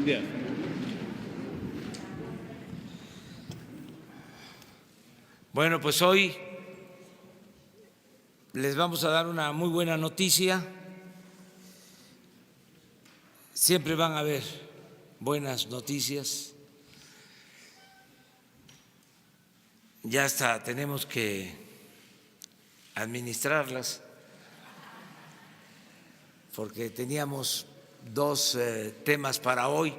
Bien. Bueno, pues hoy les vamos a dar una muy buena noticia. Siempre van a haber buenas noticias. Ya hasta tenemos que administrarlas, porque teníamos dos temas para hoy.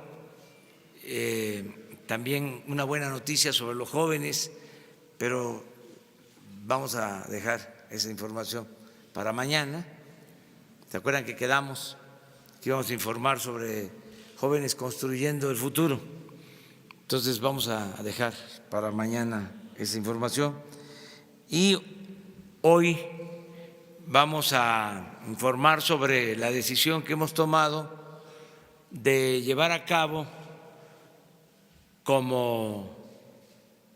También una buena noticia sobre los jóvenes, pero vamos a dejar esa información para mañana. ¿Se acuerdan que quedamos que íbamos a informar sobre jóvenes construyendo el futuro? Entonces vamos a dejar para mañana esa información. Y hoy vamos a informar sobre la decisión que hemos tomado de llevar a cabo, como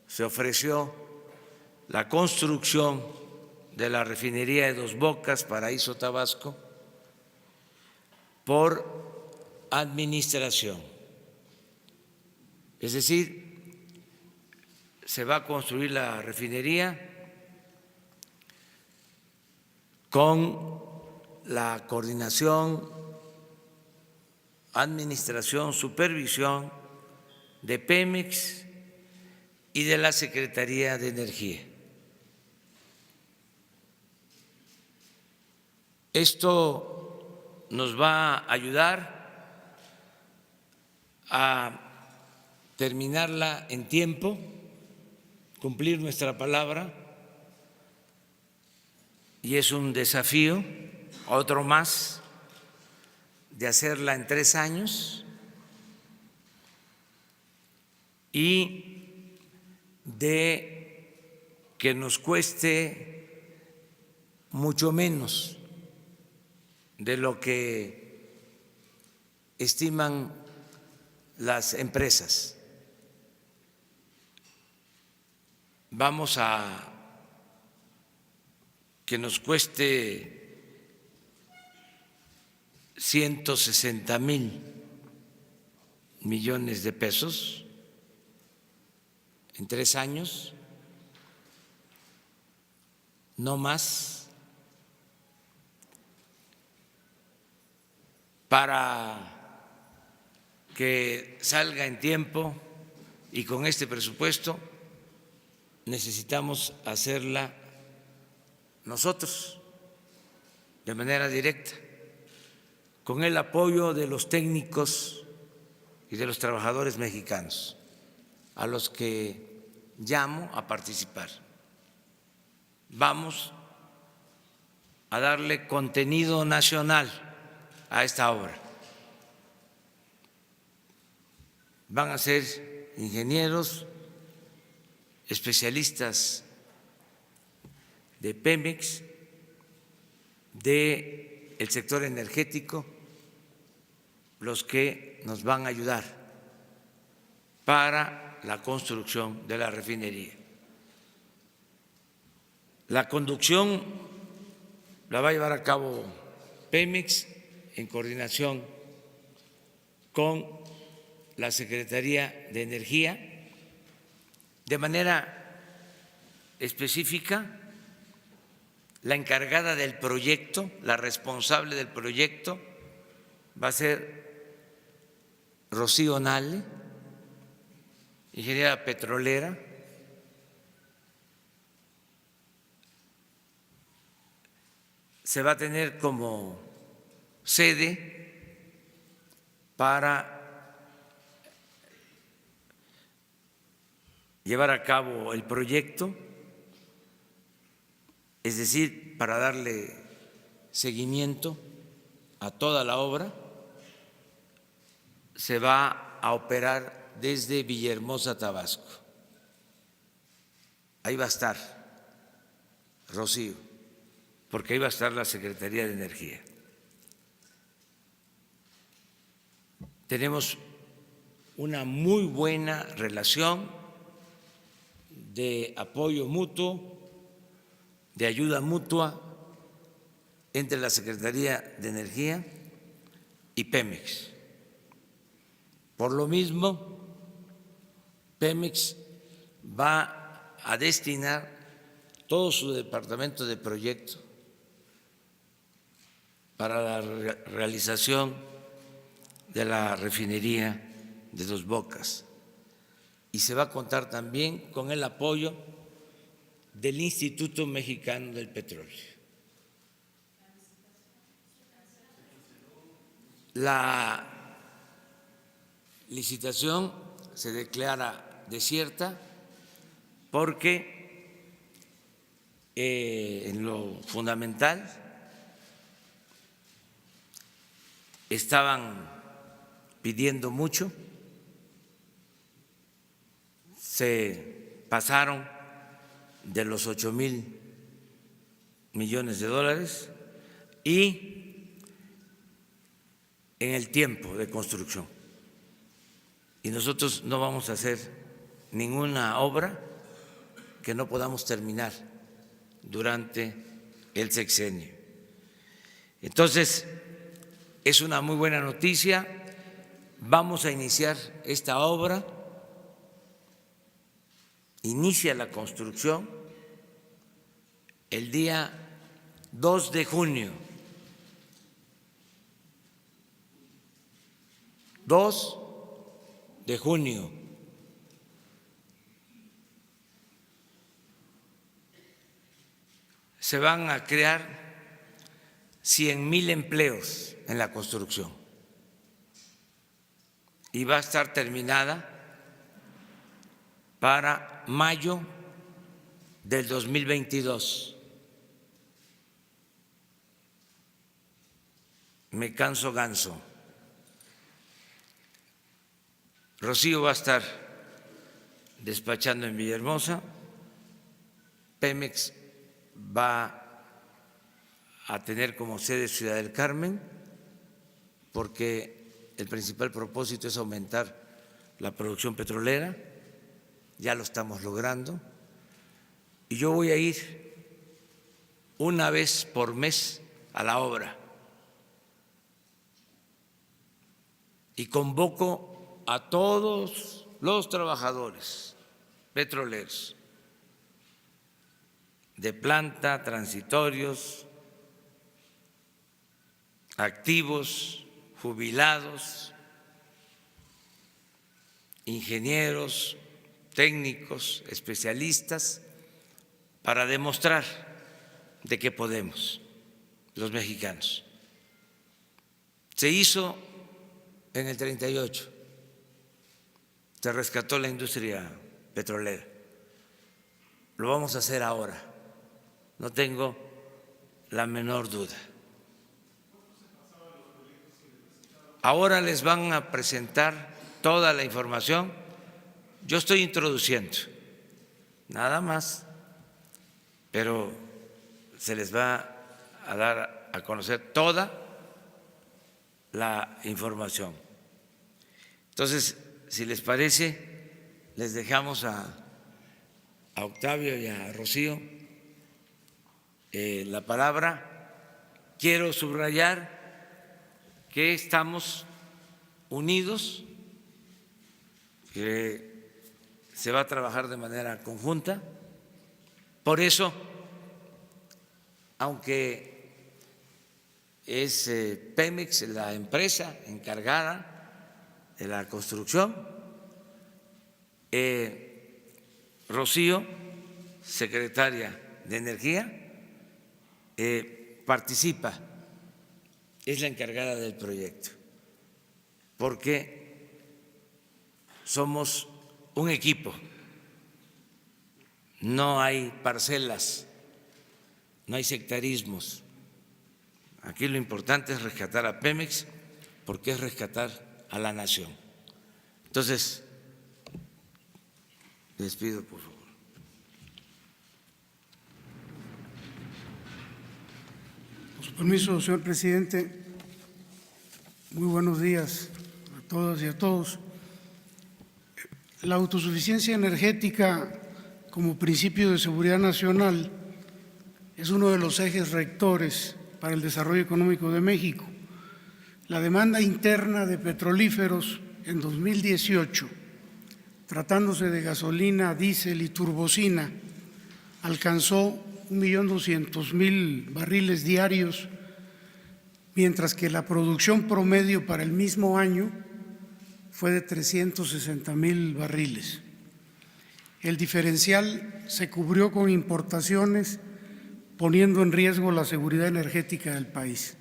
se ofreció, la construcción de la refinería de Dos Bocas, Paraíso Tabasco, por administración. Es decir, se va a construir la refinería con la coordinación, administración, supervisión de Pemex y de la Secretaría de Energía. Esto nos va a ayudar a terminarla en tiempo, cumplir nuestra palabra, y es un desafío, otro más, de hacerla en 3 años y de que nos cueste mucho menos de lo que estiman las empresas. Vamos a que nos cueste 160,000 millones de pesos en 3 años, no más, para que salga en tiempo. Y con este presupuesto necesitamos hacerla nosotros de manera directa, con el apoyo de los técnicos y de los trabajadores mexicanos, a los que llamo a participar. Vamos a darle contenido nacional a esta obra. Van a ser ingenieros, especialistas de Pemex, del sector energético, los que nos van a ayudar para la construcción de la refinería. La conducción la va a llevar a cabo Pemex en coordinación con la Secretaría de Energía. De manera específica, la encargada del proyecto, la responsable del proyecto, va a ser Rocío Nale, ingeniera petrolera. Se va a tener como sede para llevar a cabo el proyecto, es decir, para darle seguimiento a toda la obra. Se va a operar desde Villahermosa, Tabasco. Ahí va a estar Rocío, porque ahí va a estar la Secretaría de Energía. Tenemos una muy buena relación de apoyo mutuo, de ayuda mutua entre la Secretaría de Energía y Pemex, Por lo mismo, Pemex va a destinar todo su departamento de proyecto para la realización de la refinería de Dos Bocas, y se va a contar también con el apoyo del Instituto Mexicano del Petróleo. La licitación se declara desierta porque en lo fundamental estaban pidiendo mucho, se pasaron de los 8,000 millones de dólares y en el tiempo de construcción. Y nosotros no vamos a hacer ninguna obra que no podamos terminar durante el sexenio. Entonces, es una muy buena noticia. Vamos a iniciar esta obra. Inicia la construcción el día 2 de junio. 2 de junio. Se van a crear 100,000 empleos en la construcción y va a estar terminada para mayo del 2022. Me canso ganso. Rocío va a estar despachando en Villahermosa, Pemex va a tener como sede Ciudad del Carmen, porque el principal propósito es aumentar la producción petrolera. Ya lo estamos logrando, y yo voy a ir una vez por mes a la obra y convoco a todos los trabajadores petroleros de planta, transitorios, activos, jubilados, ingenieros, técnicos, especialistas, para demostrar de que podemos los mexicanos. Se hizo en el 38, se rescató la industria petrolera. Lo vamos a hacer ahora, no tengo la menor duda. Ahora les van a presentar toda la información. Yo estoy introduciendo, nada más, pero se les va a dar a conocer toda la información. Entonces, si les parece, les dejamos a Octavio y a Rocío la palabra. Quiero subrayar que estamos unidos, que se va a trabajar de manera conjunta. Por eso, aunque es Pemex la empresa encargada de la construcción, Rocío, secretaria de Energía, participa, es la encargada del proyecto, porque somos un equipo, no hay parcelas, no hay sectarismos. Aquí lo importante es rescatar a Pemex, porque es rescatar a la nación. Entonces, les pido por favor. Con su permiso, señor presidente, muy buenos días a todas y a todos. La autosuficiencia energética como principio de seguridad nacional es uno de los ejes rectores para el desarrollo económico de México. La demanda interna de petrolíferos en 2018, tratándose de gasolina, diésel y turbocina, alcanzó 1.200.000 barriles diarios, mientras que la producción promedio para el mismo año fue de 360.000 barriles. El diferencial se cubrió con importaciones, poniendo en riesgo la seguridad energética del país.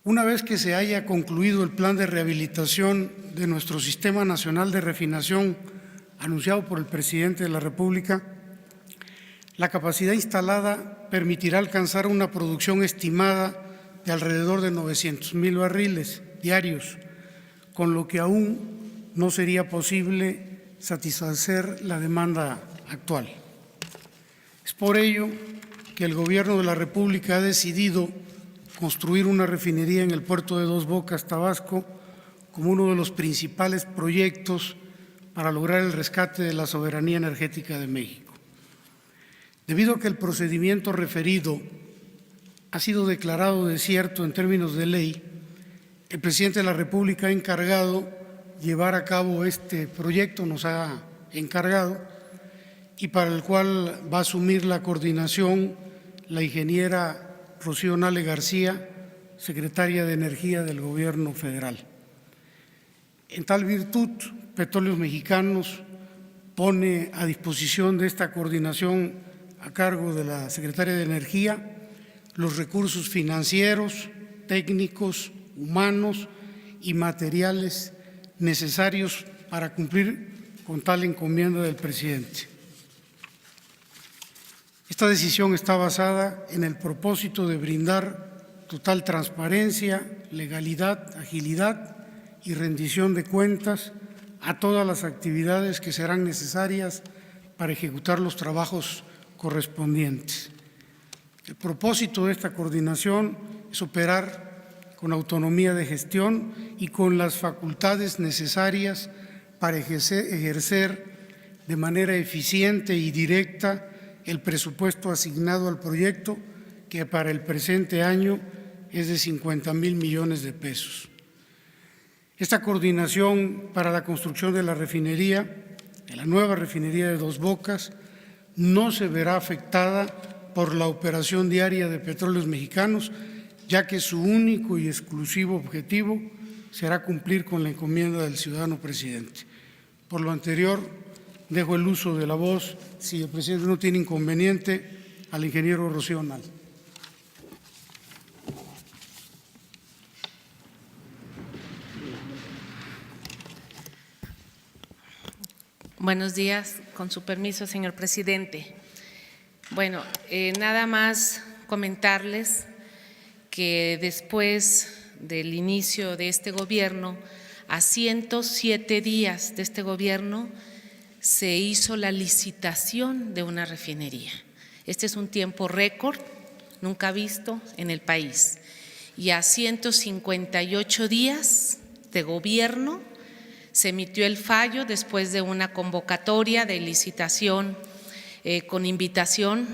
Una vez que se haya concluido el plan de rehabilitación de nuestro Sistema Nacional de Refinación anunciado por el Presidente de la República, la capacidad instalada permitirá alcanzar una producción estimada de alrededor de 900.000 barriles diarios, con lo que aún no sería posible satisfacer la demanda actual. Es por ello que el Gobierno de la República ha decidido construir una refinería en el puerto de Dos Bocas, Tabasco, como uno de los principales proyectos para lograr el rescate de la soberanía energética de México. Debido a que el procedimiento referido ha sido declarado desierto en términos de ley, el Presidente de la República ha encargado llevar a cabo este proyecto, nos ha encargado, y para el cual va a asumir la coordinación la ingeniera Rocío Nale García, secretaria de Energía del Gobierno federal. En tal virtud, Petróleos Mexicanos pone a disposición de esta coordinación a cargo de la Secretaria de Energía los recursos financieros, técnicos, humanos y materiales necesarios para cumplir con tal encomienda del presidente. Esta decisión está basada en el propósito de brindar total transparencia, legalidad, agilidad y rendición de cuentas a todas las actividades que serán necesarias para ejecutar los trabajos correspondientes. El propósito de esta coordinación es operar con autonomía de gestión y con las facultades necesarias para ejercer de manera eficiente y directa el presupuesto asignado al proyecto, que para el presente año es de 50,000 millones de pesos. Esta coordinación para la construcción de la refinería, de la nueva refinería de Dos Bocas, no se verá afectada por la operación diaria de Petróleos Mexicanos, ya que su único y exclusivo objetivo será cumplir con la encomienda del ciudadano presidente. Por lo anterior, dejo el uso de la voz, si el presidente no tiene inconveniente, al ingeniero Rocío Nale. Buenos días, con su permiso, señor presidente. Bueno, nada más comentarles que después del inicio de este gobierno, a 107 días de este gobierno, se hizo la licitación de una refinería. Este es un tiempo récord, nunca visto en el país. Y a 158 días de gobierno se emitió el fallo después de una convocatoria de licitación con invitación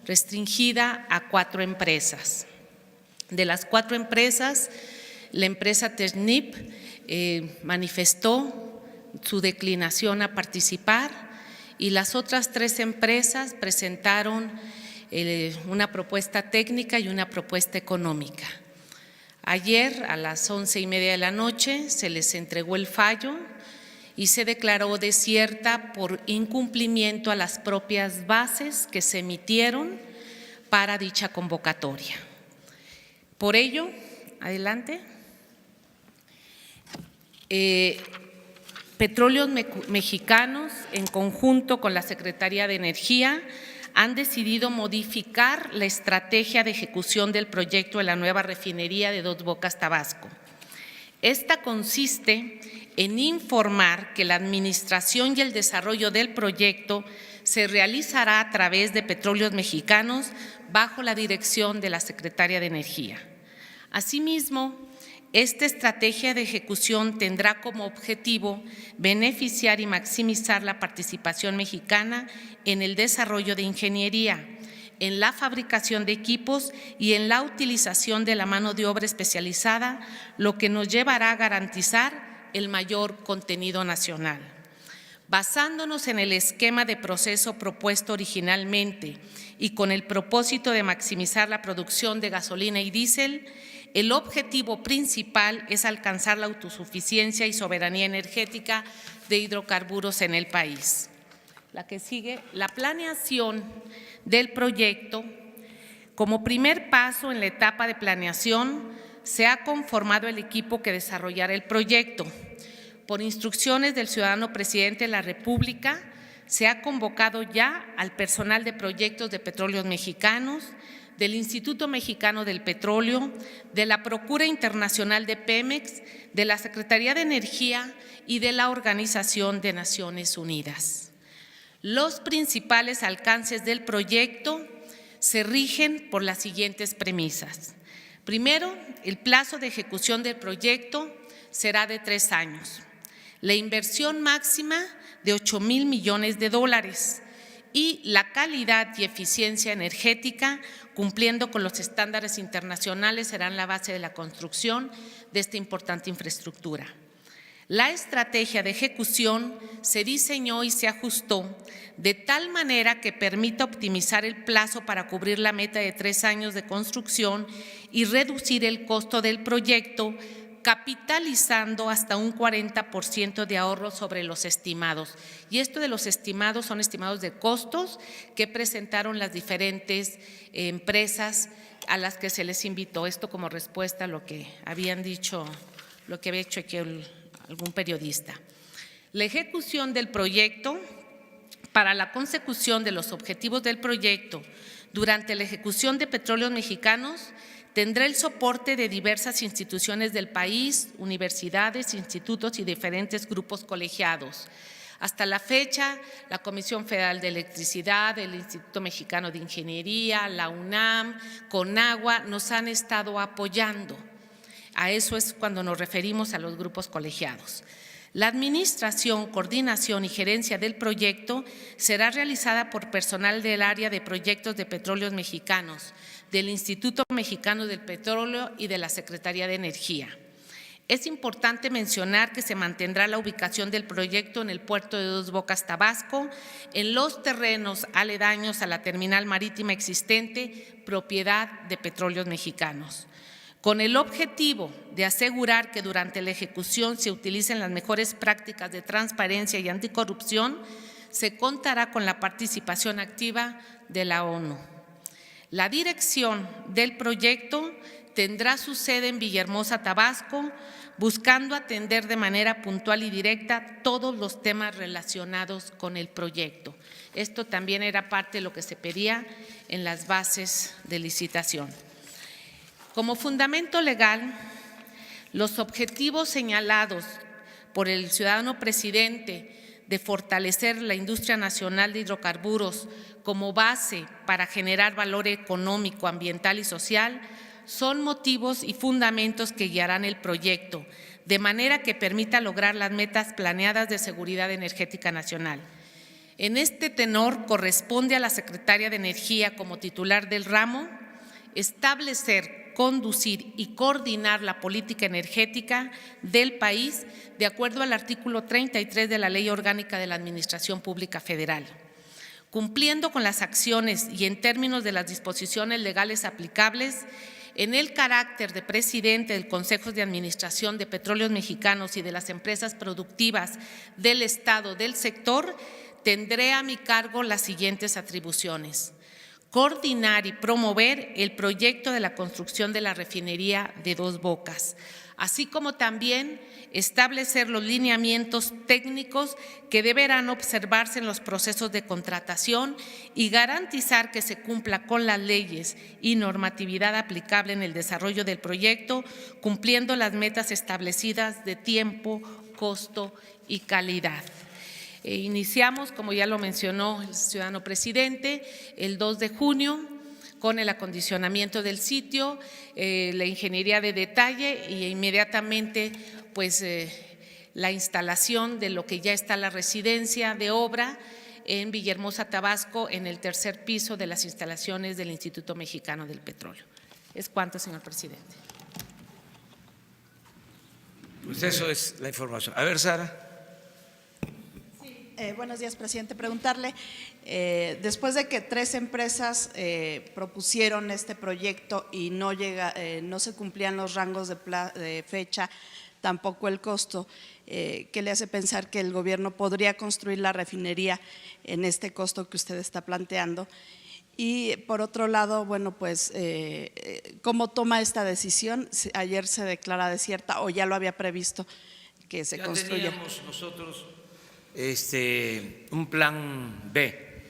restringida a 4 empresas. De las 4 empresas, la empresa Technip manifestó su declinación a participar y las otras 3 empresas presentaron una propuesta técnica y una propuesta económica. Ayer a las 11:30 de la noche se les entregó el fallo y se declaró desierta por incumplimiento a las propias bases que se emitieron para dicha convocatoria. Por ello, adelante. Petróleos Mexicanos, en conjunto con la Secretaría de Energía, han decidido modificar la estrategia de ejecución del proyecto de la nueva refinería de Dos Bocas, Tabasco. Esta consiste en informar que la administración y el desarrollo del proyecto se realizará a través de Petróleos Mexicanos bajo la dirección de la Secretaría de Energía. Asimismo, esta estrategia de ejecución tendrá como objetivo beneficiar y maximizar la participación mexicana en el desarrollo de ingeniería, en la fabricación de equipos y en la utilización de la mano de obra especializada, lo que nos llevará a garantizar el mayor contenido nacional. Basándonos en el esquema de proceso propuesto originalmente y con el propósito de maximizar la producción de gasolina y diésel, el objetivo principal es alcanzar la autosuficiencia y soberanía energética de hidrocarburos en el país. La que sigue, la planeación del proyecto. Como primer paso en la etapa de planeación, se ha conformado el equipo que desarrollará el proyecto. Por instrucciones del ciudadano presidente de la República, se ha convocado ya al personal de proyectos de Petróleos Mexicanos, del Instituto Mexicano del Petróleo, de la Procura Internacional de Pemex, de la Secretaría de Energía y de la Organización de Naciones Unidas. Los principales alcances del proyecto se rigen por las siguientes premisas. Primero, el plazo de ejecución del proyecto será de 3 años. La inversión máxima de $8,000 millones y la calidad y eficiencia energética, cumpliendo con los estándares internacionales, serán la base de la construcción de esta importante infraestructura. La estrategia de ejecución se diseñó y se ajustó de tal manera que permita optimizar el plazo para cubrir la meta de 3 años de construcción y reducir el costo del proyecto, capitalizando hasta un 40% de ahorro sobre los estimados. Y esto de los estimados son estimados de costos que presentaron las diferentes empresas a las que se les invitó. Esto como respuesta a lo que habían dicho, lo que había hecho aquí algún periodista. La ejecución del proyecto. Para la consecución de los objetivos del proyecto, durante la ejecución de Petróleos Mexicanos, tendrá el soporte de diversas instituciones del país, universidades, institutos y diferentes grupos colegiados. Hasta la fecha, la Comisión Federal de Electricidad, el Instituto Mexicano de Ingeniería, la UNAM, CONAGUA, nos han estado apoyando. A eso es cuando nos referimos a los grupos colegiados. La administración, coordinación y gerencia del proyecto será realizada por personal del área de proyectos de Petróleos Mexicanos, del Instituto Mexicano del Petróleo y de la Secretaría de Energía. Es importante mencionar que se mantendrá la ubicación del proyecto en el puerto de Dos Bocas, Tabasco, en los terrenos aledaños a la terminal marítima existente, propiedad de Petróleos Mexicanos, con el objetivo de asegurar que durante la ejecución se utilicen las mejores prácticas de transparencia y anticorrupción. Se contará con la participación activa de la ONU. La dirección del proyecto tendrá su sede en Villahermosa, Tabasco, buscando atender de manera puntual y directa todos los temas relacionados con el proyecto. Esto también era parte de lo que se pedía en las bases de licitación. Como fundamento legal, los objetivos señalados por el ciudadano presidente de fortalecer la industria nacional de hidrocarburos como base para generar valor económico, ambiental y social son motivos y fundamentos que guiarán el proyecto, de manera que permita lograr las metas planeadas de seguridad energética nacional. En este tenor corresponde a la Secretaria de Energía como titular del ramo establecer, conducir y coordinar la política energética del país de acuerdo al artículo 33 de la Ley Orgánica de la Administración Pública Federal, cumpliendo con las acciones y en términos de las disposiciones legales aplicables. En el carácter de presidente del Consejo de Administración de Petróleos Mexicanos y de las empresas productivas del Estado del sector, tendré a mi cargo las siguientes atribuciones: coordinar y promover el proyecto de la construcción de la refinería de Dos Bocas, así como también establecer los lineamientos técnicos que deberán observarse en los procesos de contratación y garantizar que se cumpla con las leyes y normatividad aplicable en el desarrollo del proyecto, cumpliendo las metas establecidas de tiempo, costo y calidad. Iniciamos, como ya lo mencionó el ciudadano presidente, el 2 de junio con el acondicionamiento del sitio, la ingeniería de detalle e inmediatamente pues la instalación de lo que ya está la residencia de obra en Villahermosa, Tabasco, en el 3er piso de las instalaciones del Instituto Mexicano del Petróleo. Es cuanto, señor presidente. Pues eso es la información. A ver, Sara. Buenos días, presidente. Preguntarle, después de que 3 empresas propusieron este proyecto y no se cumplían los rangos de fecha, tampoco el costo, ¿qué le hace pensar que el gobierno podría construir la refinería en este costo que usted está planteando? Y por otro lado, bueno, pues, ¿cómo toma esta decisión? ¿Ayer se declara desierta o ya lo había previsto que se construya? Ya teníamos nosotros un plan B.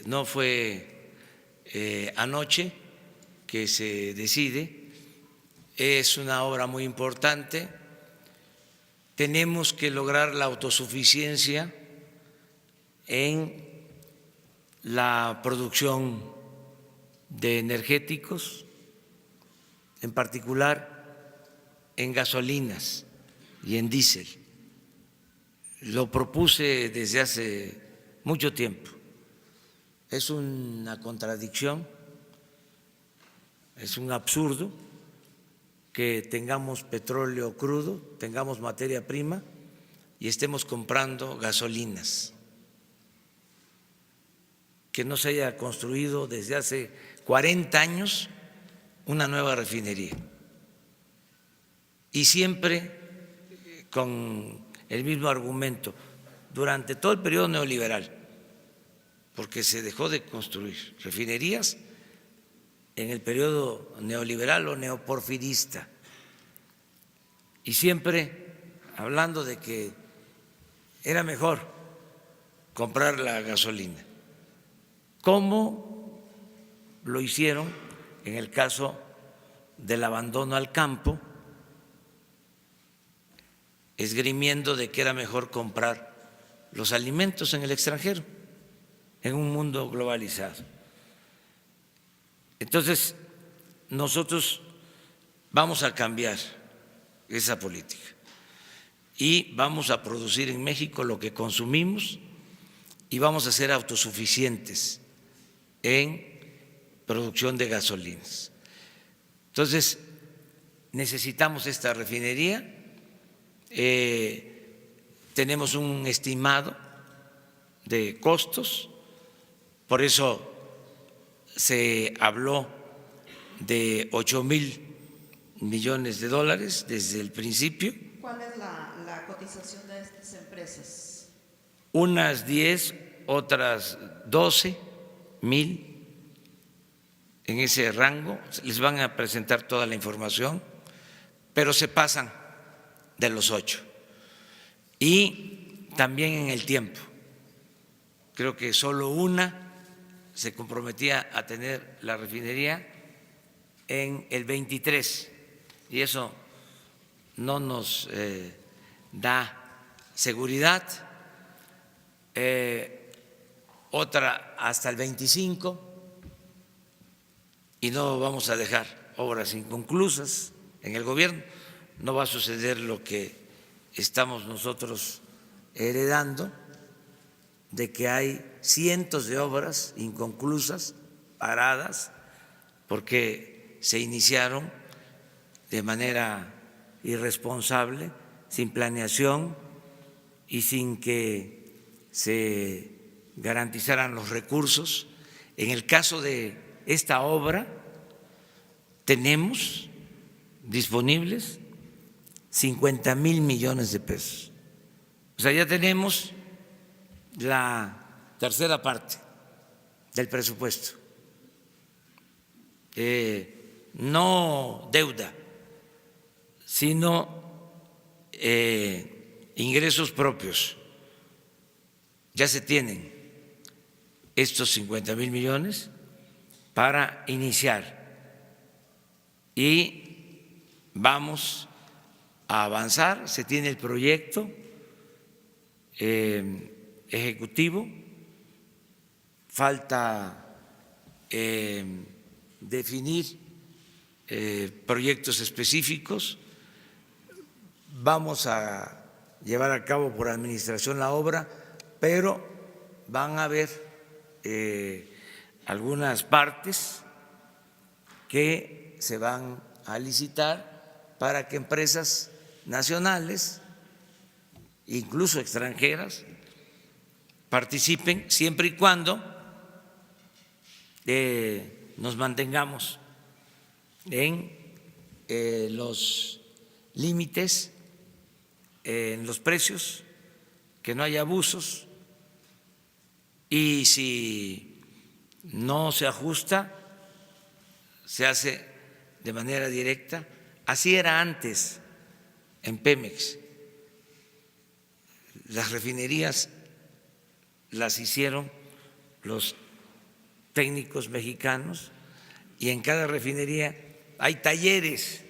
No fue anoche que se decide. Es una obra muy importante. Tenemos que lograr la autosuficiencia en la producción de energéticos, en particular en gasolinas y en diésel. Lo propuse desde hace mucho tiempo. Es una contradicción, es un absurdo que tengamos petróleo crudo, tengamos materia prima y estemos comprando gasolinas, que no se haya construido desde hace 40 años una nueva refinería. Y siempre con el mismo argumento, durante todo el periodo neoliberal, porque se dejó de construir refinerías en el periodo neoliberal o neoporfirista, y siempre hablando de que era mejor comprar la gasolina, como lo hicieron en el caso del abandono al campo, esgrimiendo de que era mejor comprar los alimentos en el extranjero, en un mundo globalizado. Entonces, nosotros vamos a cambiar esa política y vamos a producir en México lo que consumimos y vamos a ser autosuficientes en producción de gasolinas. Entonces, necesitamos esta refinería. Tenemos un estimado de costos, por eso se habló de 8,000 millones de dólares desde el principio. ¿Cuál es la cotización de estas empresas? Unas 10, otras 12,000, en ese rango. Les van a presentar toda la información, pero se pasan de los 8. Y también en el tiempo. Creo que solo una se comprometía a tener la refinería en el 23, y eso no nos da seguridad. Otra hasta el 25, y no vamos a dejar obras inconclusas en el gobierno. No va a suceder lo que estamos nosotros heredando, de que hay cientos de obras inconclusas, paradas, porque se iniciaron de manera irresponsable, sin planeación y sin que se garantizaran los recursos. En el caso de esta obra, tenemos disponibles 50,000 millones de pesos. O sea, ya tenemos la tercera parte del presupuesto. No deuda, sino ingresos propios. Ya se tienen estos 50,000 millones para iniciar y vamos a avanzar. Se tiene el proyecto ejecutivo, falta definir proyectos específicos. Vamos a llevar a cabo por administración la obra, pero van a haber algunas partes que se van a licitar para que empresas nacionales, incluso extranjeras, participen siempre y cuando nos mantengamos en los límites, en los precios, que no haya abusos, y si no se ajusta, se hace de manera directa. Así era antes en Pemex. Las refinerías las hicieron los técnicos mexicanos y en cada refinería hay talleres,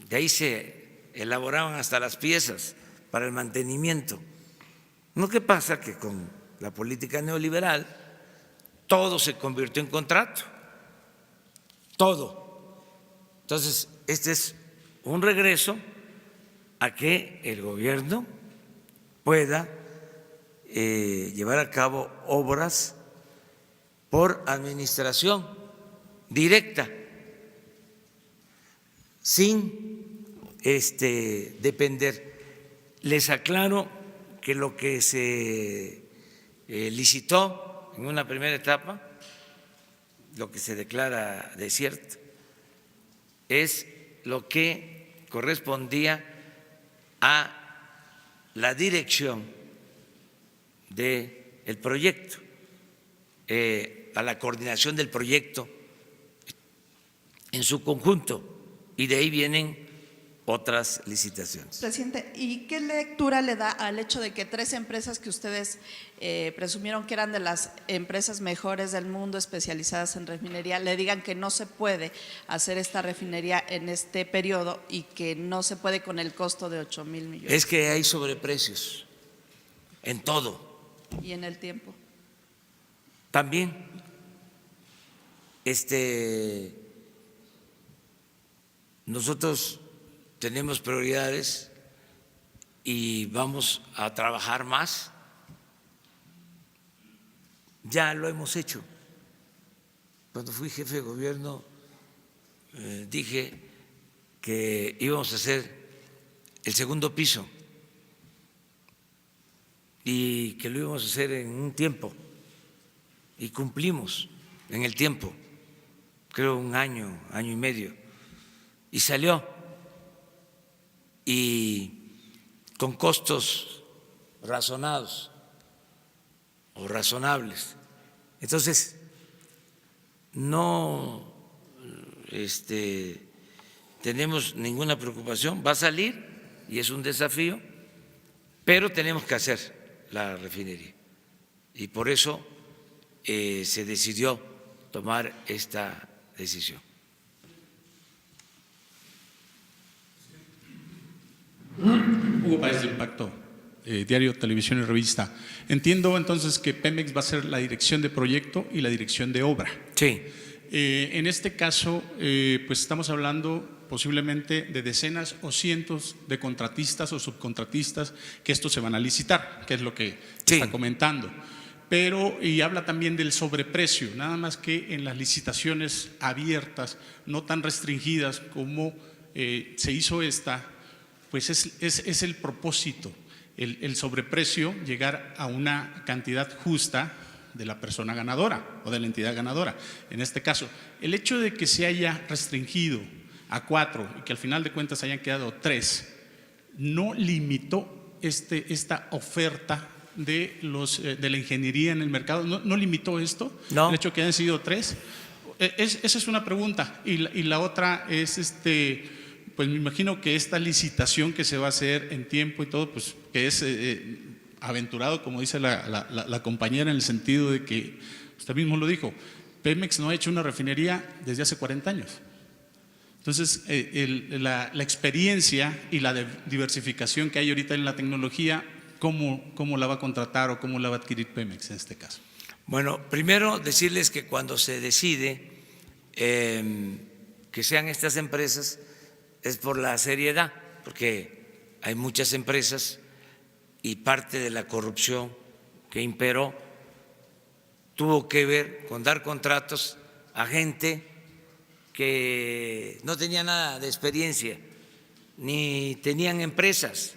de ahí se elaboraban hasta las piezas para el mantenimiento. ¿No qué pasa? Que con la política neoliberal todo se convirtió en contrato, todo. Entonces, este es un regreso a que el gobierno pueda llevar a cabo obras por administración directa, sin depender. Les aclaro que lo que se licitó en una primera etapa, lo que se declara desierto, es lo que correspondía a la dirección del proyecto, a la coordinación del proyecto en su conjunto, y de ahí vienen otras licitaciones. Presidente, ¿y qué lectura le da al hecho de que 3 empresas que ustedes presumieron que eran de las empresas mejores del mundo especializadas en refinería le digan que no se puede hacer esta refinería en este periodo y que no se puede con el costo de 8,000 millones? Es que hay sobreprecios en todo. ¿Y en el tiempo? También nosotros tenemos prioridades y vamos a trabajar más. Ya lo hemos hecho. Cuando fui jefe de gobierno dije que íbamos a hacer el segundo piso y que lo íbamos a hacer en un tiempo, y cumplimos en el tiempo, creo 1 año, año y medio, y salió, y con costos razonados o razonables. Entonces, no tenemos ninguna preocupación, va a salir y es un desafío, pero tenemos que hacer la refinería, y por eso se decidió tomar esta decisión. Hugo Páez de Impacto, Diario, Televisión y Revista. Entiendo entonces que Pemex va a ser la dirección de proyecto y la dirección de obra. Sí. En este caso, pues estamos hablando posiblemente de decenas o cientos de contratistas o subcontratistas que estos se van a licitar, que es lo que está comentando. Pero, y habla también del sobreprecio, nada más que en las licitaciones abiertas, no tan restringidas como se hizo esta, pues es el propósito, el sobreprecio, llegar a una cantidad justa de la persona ganadora o de la entidad ganadora. En este caso, el hecho de que se haya restringido a 4 y que al final de cuentas hayan quedado 3, no limitó esta oferta de la ingeniería en el mercado, no limitó esto, no. El hecho de que hayan sido 3. Esa es una pregunta, y la otra es pues me imagino que esta licitación que se va a hacer en tiempo y todo, pues que es aventurado, como dice la compañera, en el sentido de que usted mismo lo dijo, Pemex no ha hecho una refinería desde hace 40 años. Entonces, la experiencia y la diversificación que hay ahorita en la tecnología, ¿cómo la va a contratar o cómo la va a adquirir Pemex en este caso? Bueno, primero decirles que cuando se decide que sean estas empresas es por la seriedad, porque hay muchas empresas y parte de la corrupción que imperó tuvo que ver con dar contratos a gente que no tenía nada de experiencia ni tenían empresas.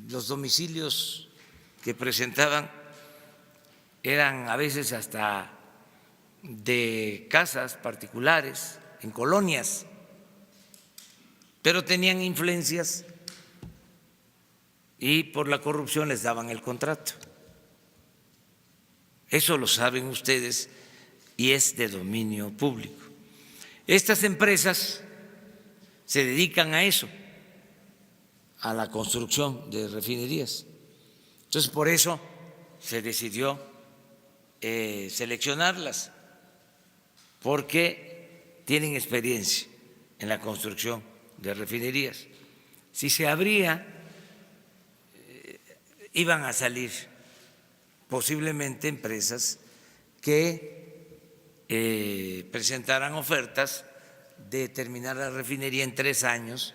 Los domicilios que presentaban eran a veces hasta de casas particulares, en colonias, pero tenían influencias y por la corrupción les daban el contrato. Eso lo saben ustedes y es de dominio público. Estas empresas se dedican a eso, a la construcción de refinerías. Entonces, por eso se decidió seleccionarlas, porque tienen experiencia en la construcción de refinerías. Si se abría, iban a salir posiblemente empresas que presentaran ofertas de terminar la refinería en 3 años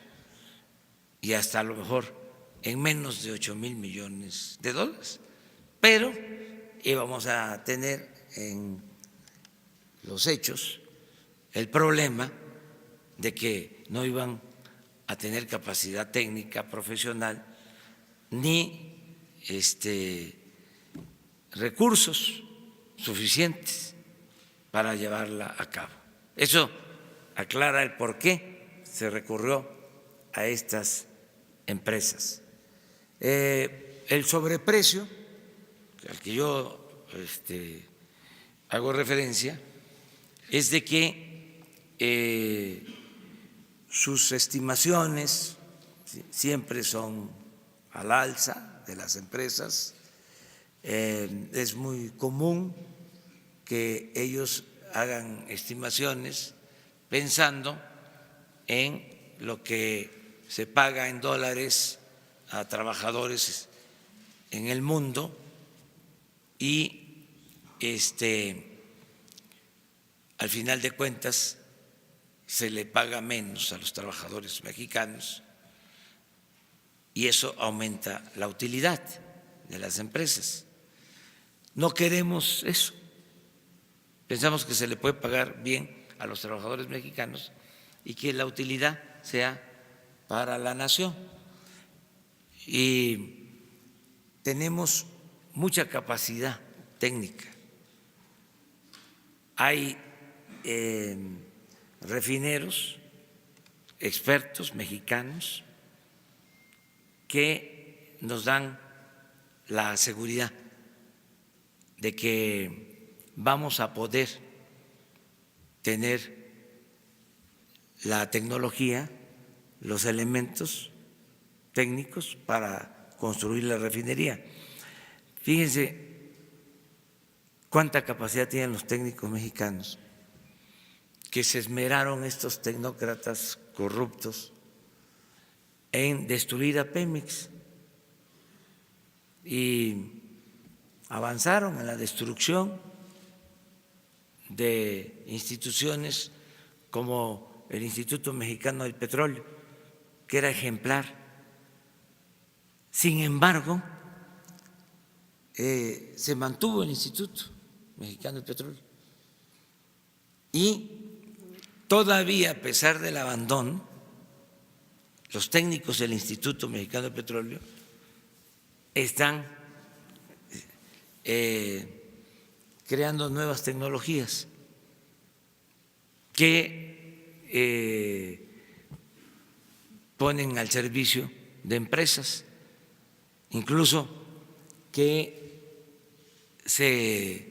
y hasta a lo mejor en menos de 8,000 millones de dólares. Pero íbamos a tener en los hechos el problema de que no iban a tener capacidad técnica, profesional, ni recursos suficientes para llevarla a cabo. Eso aclara el por qué se recurrió a estas empresas. El sobreprecio al que yo hago referencia es de que sus estimaciones siempre son al alza de las empresas. Es muy común que ellos hagan estimaciones pensando en lo que se paga en dólares a trabajadores en el mundo y al final de cuentas se le paga menos a los trabajadores mexicanos y eso aumenta la utilidad de las empresas. No queremos eso. Pensamos que se le puede pagar bien a los trabajadores mexicanos y que la utilidad sea para la nación. Y tenemos mucha capacidad técnica. Hay refineros, expertos mexicanos, que nos dan la seguridad de que vamos a poder tener la tecnología, los elementos técnicos para construir la refinería. Fíjense cuánta capacidad tienen los técnicos mexicanos, que se esmeraron estos tecnócratas corruptos en destruir a Pemex y avanzaron en la destrucción de instituciones como el Instituto Mexicano del Petróleo, que era ejemplar. Sin embargo, se mantuvo el Instituto Mexicano del Petróleo y todavía, a pesar del abandono, los técnicos del Instituto Mexicano del Petróleo están creando nuevas tecnologías que ponen al servicio de empresas, incluso que se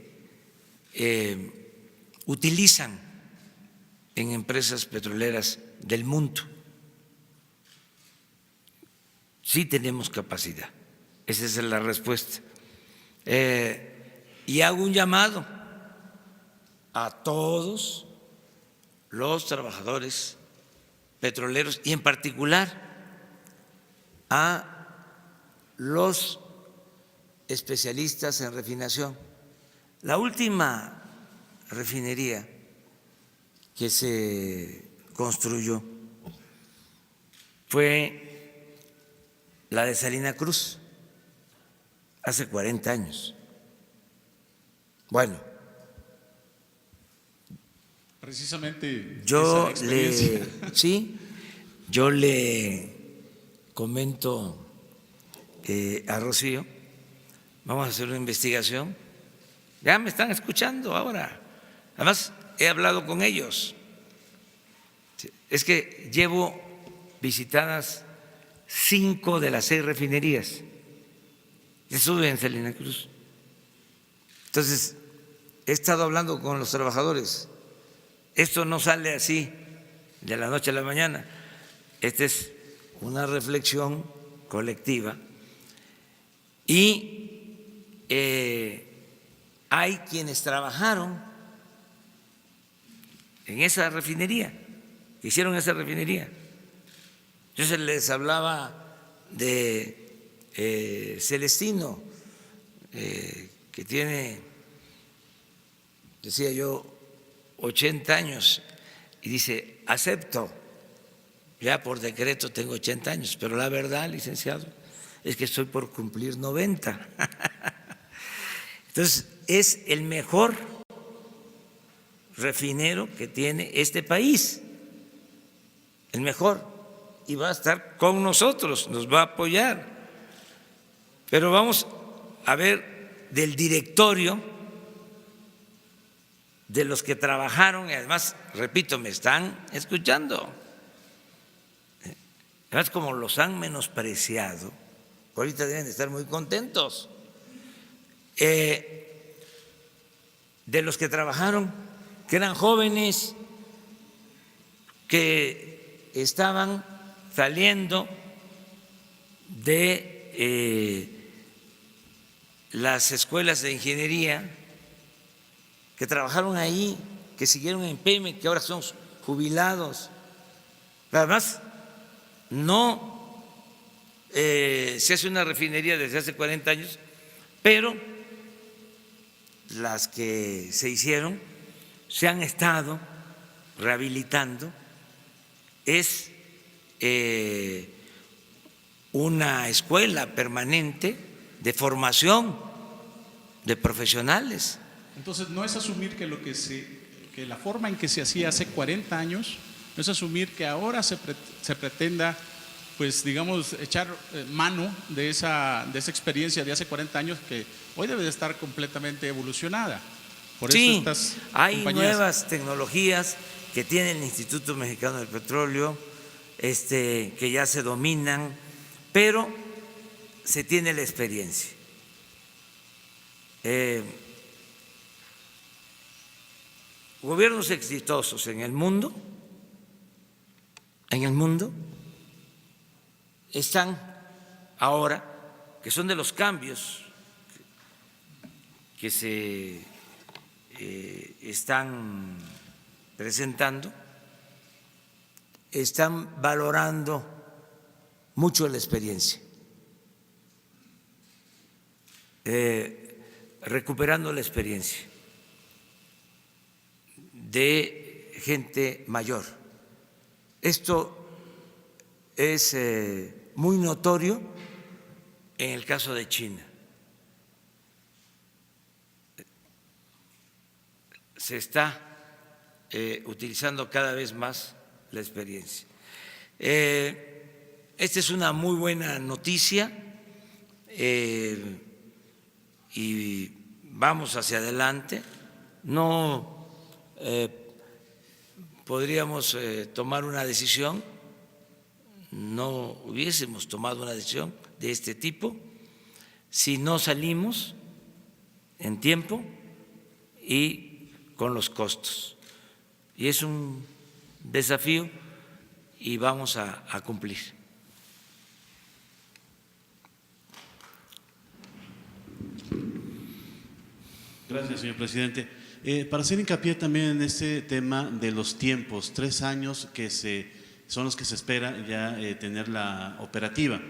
utilizan en empresas petroleras del mundo. Sí tenemos capacidad, esa es la respuesta. Y hago un llamado a todos los trabajadores petroleros y en particular a los especialistas en refinación. La última refinería que se construyó fue la de Salina Cruz, hace 40 años. Bueno, precisamente yo esa experiencia. sí, Yo le comento a Rocío, vamos a hacer una investigación. Ya me están escuchando ahora. Además, he hablado con ellos. Es que llevo visitadas 5 de las 6 refinerías. Estuve en Salina Cruz. Entonces, he estado hablando con los trabajadores. Esto no sale así de la noche a la mañana. Esta es una reflexión colectiva y hay quienes trabajaron en esa refinería, que hicieron esa refinería. Yo se les hablaba de Celestino, que tiene, decía yo, 80 años, y dice, acepto, ya por decreto tengo 80 años, pero la verdad, licenciado, es que estoy por cumplir 90. Entonces, es el mejor refinero que tiene este país, el mejor, y va a estar con nosotros, nos va a apoyar. Pero vamos a ver del directorio, de los que trabajaron, y además, repito, me están escuchando. Además, como los han menospreciado, ahorita deben de estar muy contentos. De los que trabajaron, que eran jóvenes, que estaban saliendo de las escuelas de ingeniería, que trabajaron ahí, que siguieron en Pemex, que ahora son jubilados. Además, no se hace una refinería desde hace 40 años, pero las que se hicieron se han estado rehabilitando. Es una escuela permanente de formación de profesionales. Entonces, no es asumir que que la forma en que se hacía hace 40 años, no es asumir que ahora se pretenda, pues digamos, echar mano de esa experiencia de hace 40 años que hoy debe de estar completamente evolucionada. Por sí, eso estas hay compañías, nuevas tecnologías que tiene el Instituto Mexicano del Petróleo, que ya se dominan, pero se tiene la experiencia. Gobiernos exitosos en el mundo están ahora, que son de los cambios que se están presentando, están valorando mucho la experiencia, recuperando la experiencia de gente mayor. Esto es muy notorio en el caso de China. Se está utilizando cada vez más la experiencia. Esta es una muy buena noticia y vamos hacia adelante. No podríamos tomar una decisión, no hubiésemos tomado una decisión de este tipo si no salimos en tiempo y con los costos. Y es un desafío y vamos a cumplir. Gracias, señor presidente. Para hacer hincapié también en este tema de los tiempos, 3 años que son los que se espera ya tener la operativa.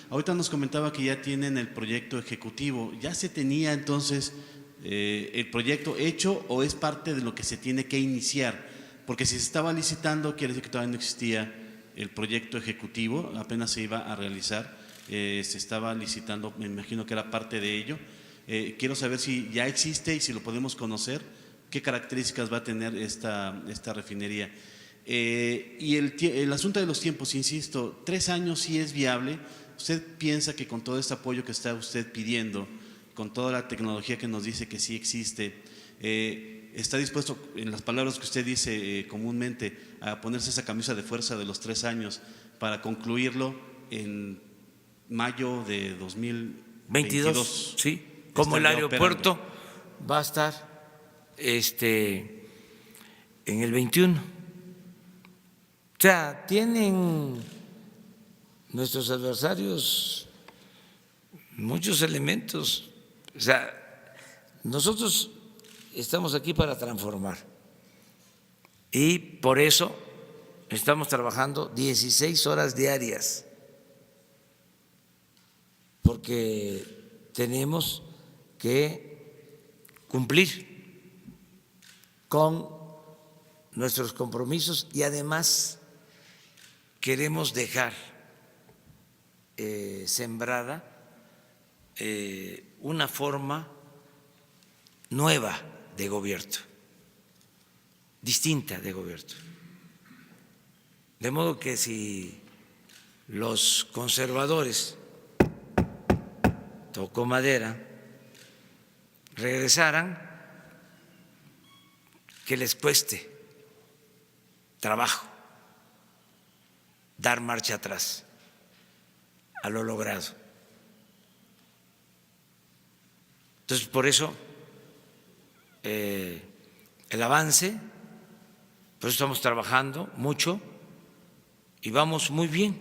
Ahorita nos comentaba que ya tienen el proyecto ejecutivo. ¿Ya se tenía entonces el proyecto hecho o es parte de lo que se tiene que iniciar? Porque si se estaba licitando, quiere decir que todavía no existía el proyecto ejecutivo, apenas se iba a realizar, se estaba licitando, me imagino que era parte de ello. Quiero saber si ya existe y si lo podemos conocer, qué características va a tener esta refinería. Y el asunto de los tiempos, insisto, 3 años sí es viable. ¿Usted piensa que con todo este apoyo que está usted pidiendo, con toda la tecnología que nos dice que sí existe, está dispuesto, en las palabras que usted dice comúnmente, a ponerse esa camisa de fuerza de los 3 años para concluirlo en mayo de 2022? Sí, como el estaría aeropuerto operando? va a estar en el 21. O sea, tienen nuestros adversarios muchos elementos. O sea, nosotros estamos aquí para transformar y por eso estamos trabajando 16 horas diarias, porque tenemos que cumplir con nuestros compromisos y además queremos dejar sembrada una forma nueva de gobierno, distinta de gobierno. De modo que si los conservadores, tocó madera, regresaran, que les cueste trabajo dar marcha atrás a lo logrado. Entonces, por eso el avance, por eso estamos trabajando mucho y vamos muy bien,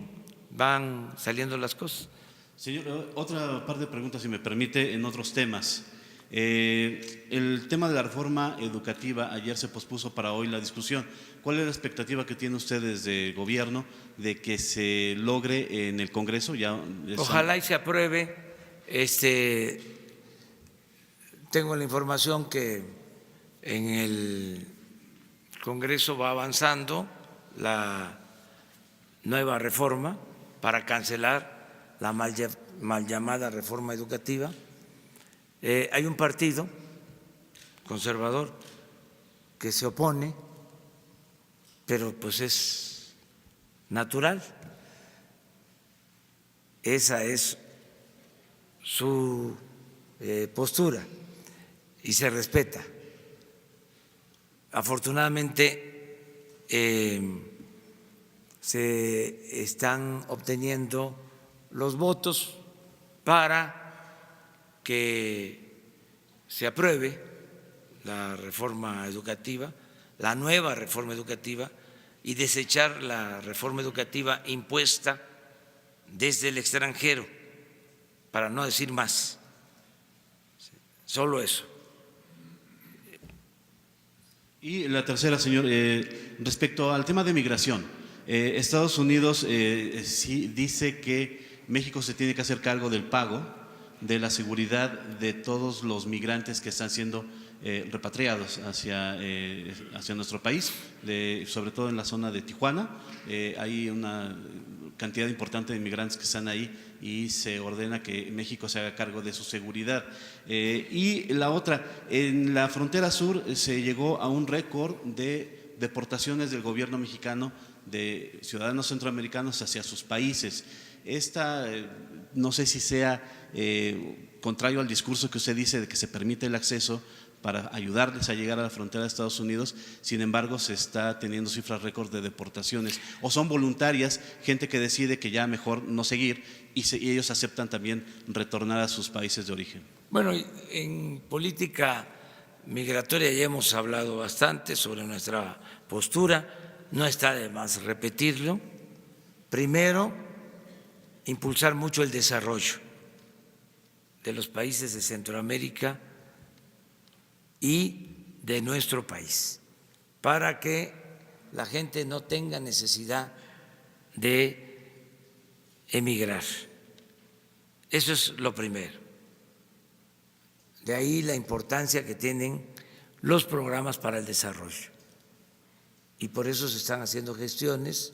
van saliendo las cosas. Señor, otra par de preguntas, si me permite, en otros temas. El tema de la reforma educativa, ayer se pospuso para hoy la discusión. ¿Cuál es la expectativa que tiene usted desde gobierno de que se logre en el Congreso? Ojalá y se apruebe. Tengo la información que en el Congreso va avanzando la nueva reforma para cancelar la mal llamada reforma educativa. Hay un partido conservador que se opone, pero pues es natural, esa es su postura y se respeta. Afortunadamente se están obteniendo los votos para que se apruebe la reforma educativa, la nueva reforma educativa, y desechar la reforma educativa impuesta desde el extranjero, para no decir más. Solo eso. Y la tercera, señor, respecto al tema de migración. Estados Unidos sí dice que México se tiene que hacer cargo del pago de la seguridad de todos los migrantes que están siendo repatriados hacia nuestro país, sobre todo en la zona de Tijuana. Hay una cantidad importante de migrantes que están ahí y se ordena que México se haga cargo de su seguridad. Y la otra, en la frontera sur se llegó a un récord de deportaciones del gobierno mexicano de ciudadanos centroamericanos hacia sus países. Esta, no sé si sea contrario al discurso que usted dice de que se permite el acceso para ayudarles a llegar a la frontera de Estados Unidos, sin embargo se está teniendo cifras récord de deportaciones, o son voluntarias, gente que decide que ya mejor no seguir y ellos aceptan también retornar a sus países de origen. Bueno, en política migratoria ya hemos hablado bastante sobre nuestra postura, no está de más repetirlo. Primero, impulsar mucho el desarrollo de los países de Centroamérica y de nuestro país, para que la gente no tenga necesidad de emigrar. Eso es lo primero. De ahí la importancia que tienen los programas para el desarrollo. Y por eso se están haciendo gestiones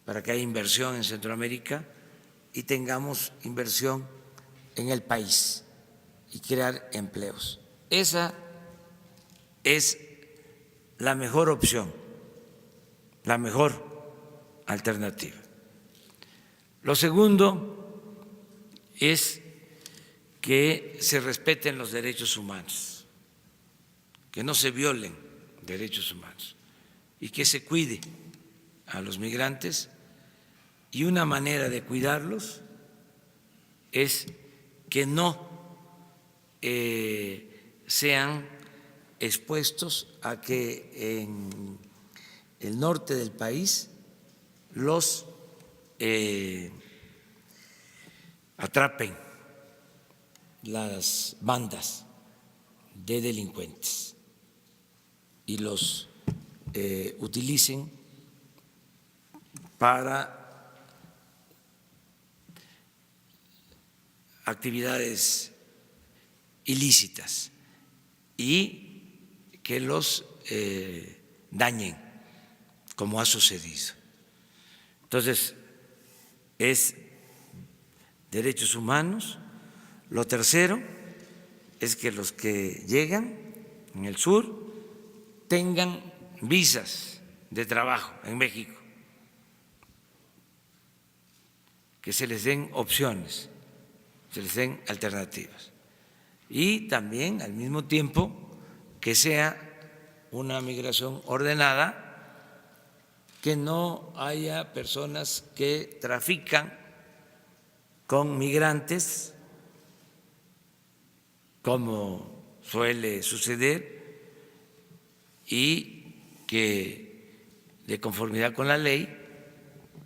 para que haya inversión en Centroamérica y tengamos inversión en el país y crear empleos. Esa es la mejor opción la mejor alternativa. Lo segundo es que se respeten los derechos humanos, que no se violen derechos humanos y que se cuide a los migrantes, y una manera de cuidarlos es que no sean expuestos a que en el norte del país los atrapen las bandas de delincuentes y los utilicen para actividades ilícitas y que los dañen, como ha sucedido. Entonces, es derechos humanos. Lo tercero es que los que llegan en el sur tengan visas de trabajo en México, que se les den opciones, se les den alternativas. Y también, al mismo tiempo, que sea una migración ordenada, que no haya personas que trafican con migrantes, como suele suceder, y que, de conformidad con la ley,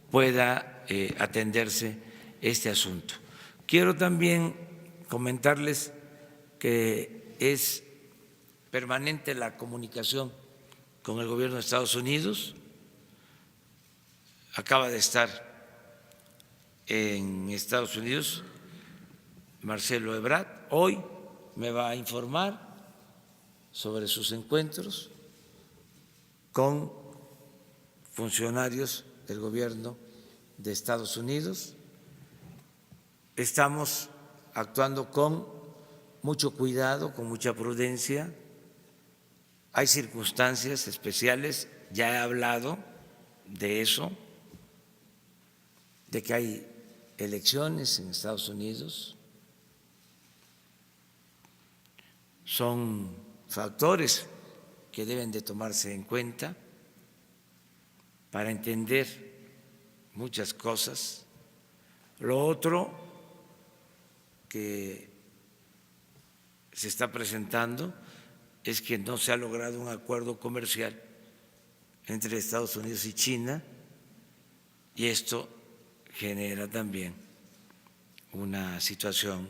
pueda atenderse este asunto. Quiero también comentarles que es permanente la comunicación con el gobierno de Estados Unidos. Acaba de estar en Estados Unidos Marcelo Ebrard. Hoy me va a informar sobre sus encuentros con funcionarios del gobierno de Estados Unidos. Estamos actuando con mucho cuidado, con mucha prudencia. Hay circunstancias especiales, ya he hablado de eso, de que hay elecciones en Estados Unidos. Son factores que deben de tomarse en cuenta para entender muchas cosas. Lo otro que se está presentando es que no se ha logrado un acuerdo comercial entre Estados Unidos y China, y esto genera también una situación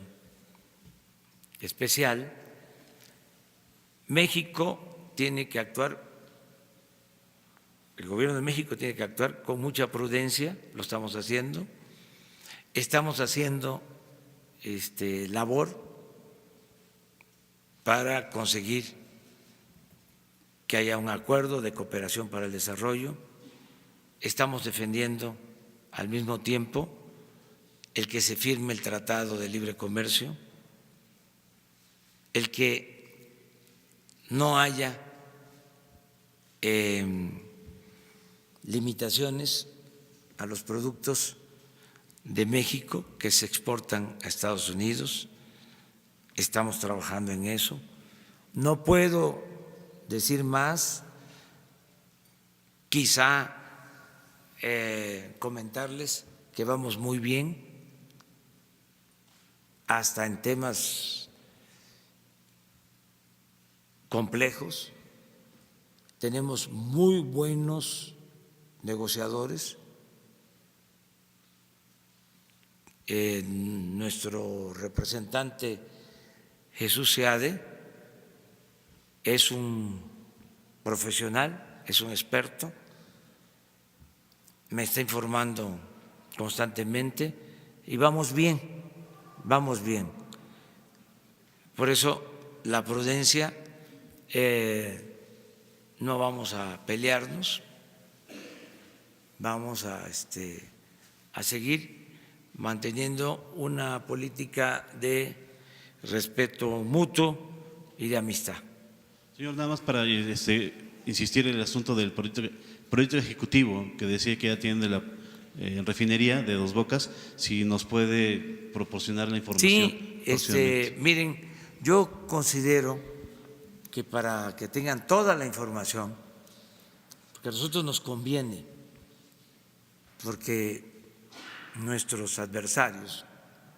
especial. México tiene que actuar, el gobierno de México tiene que actuar con mucha prudencia, lo estamos haciendo. Estamos haciendo labor para conseguir que haya un acuerdo de cooperación para el desarrollo. Estamos defendiendo al mismo tiempo el que se firme el Tratado de Libre Comercio, el que no haya limitaciones a los productos de México que se exportan a Estados Unidos. Estamos trabajando en eso. No puedo decir más, quizá comentarles que vamos muy bien, hasta en temas complejos. Tenemos muy buenos negociadores. Nuestro representante Jesús Seade es un profesional, es un experto, me está informando constantemente y vamos bien, vamos bien. Por eso la prudencia, no vamos a pelearnos, vamos a seguir manteniendo una política de respeto mutuo y de amistad. Señor, nada más para insistir en el asunto del proyecto ejecutivo que decía que ya tienen de la refinería de Dos Bocas, si nos puede proporcionar la información. Sí, miren, yo considero que para que tengan toda la información, porque a nosotros nos conviene, porque nuestros adversarios,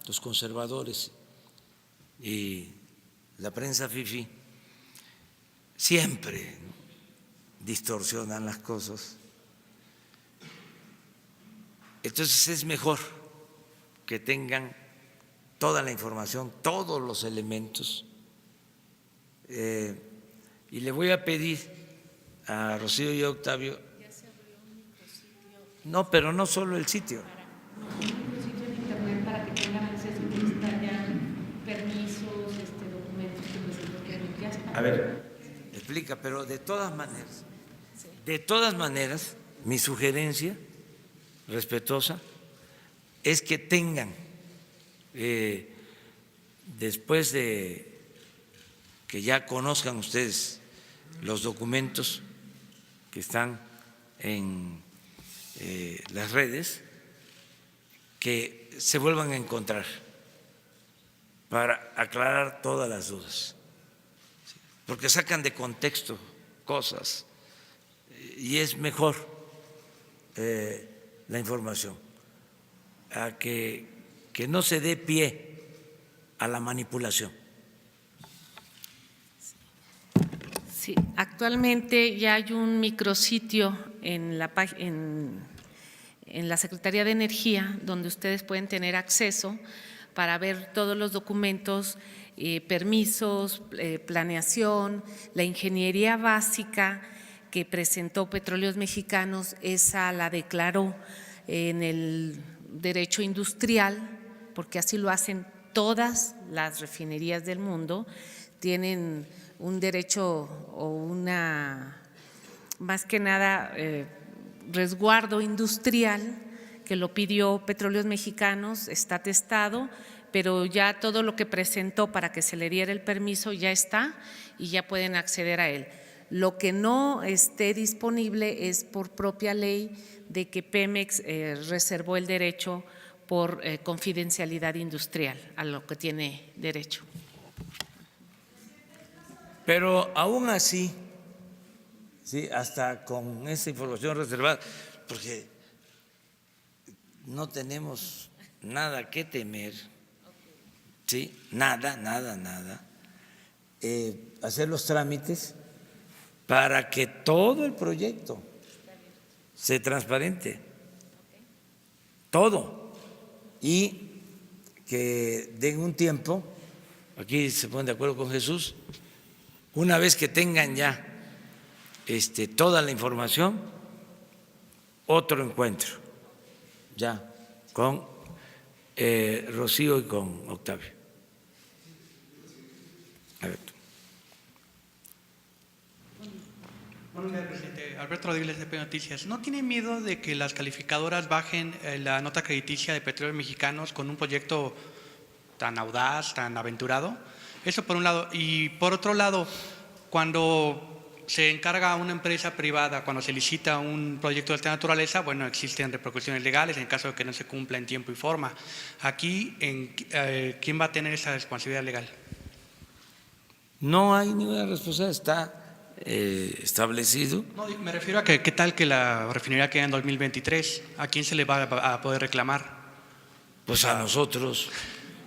los conservadores y la prensa fifí, siempre distorsionan las cosas. Entonces es mejor que tengan toda la información, todos los elementos. Y le voy a pedir a Rocío y a Octavio. No, pero no solo el sitio. Un sitio en internet para que tengan acceso y listar ya permisos, documentos que presentó que ya está. A ver, explica, pero de todas maneras, mi sugerencia respetuosa es que tengan, después de que ya conozcan ustedes los documentos que están en las redes, que se vuelvan a encontrar para aclarar todas las dudas, porque sacan de contexto cosas y es mejor la información, a que no se dé pie a la manipulación. Sí, actualmente ya hay un micrositio en la Secretaría de Energía donde ustedes pueden tener acceso para ver todos los documentos, permisos, planeación, la ingeniería básica que presentó Petróleos Mexicanos, esa la declaró en el derecho industrial, porque así lo hacen todas las refinerías del mundo, tienen un derecho o una, más que nada, resguardo industrial que lo pidió Petróleos Mexicanos, está atestado, pero ya todo lo que presentó para que se le diera el permiso ya está y ya pueden acceder a él. Lo que no esté disponible es por propia ley de que Pemex reservó el derecho por confidencialidad industrial, a lo que tiene derecho. Pero aún así, sí, hasta con esa información reservada, porque no tenemos nada que temer, sí, nada, hacer los trámites para que todo el proyecto sea transparente, todo, y que den un tiempo, aquí se ponen de acuerdo con Jesús, una vez que tengan ya toda la información, otro encuentro ya con Rocío y con Octavio. A ver. Buenos días, presidente. Alberto Rodríguez, de Noticias. ¿No tiene miedo de que las calificadoras bajen la nota crediticia de Petróleos Mexicanos con un proyecto tan audaz, tan aventurado? Eso por un lado. Y por otro lado, cuando se encarga a una empresa privada, cuando se licita un proyecto de esta naturaleza, bueno, existen repercusiones legales en caso de que no se cumpla en tiempo y forma. Aquí, ¿quién va a tener esa responsabilidad legal? No hay ninguna responsabilidad, está establecido. No, me refiero a que qué tal que la refinería queda en 2023, ¿a quién se le va a poder reclamar? Pues a nosotros.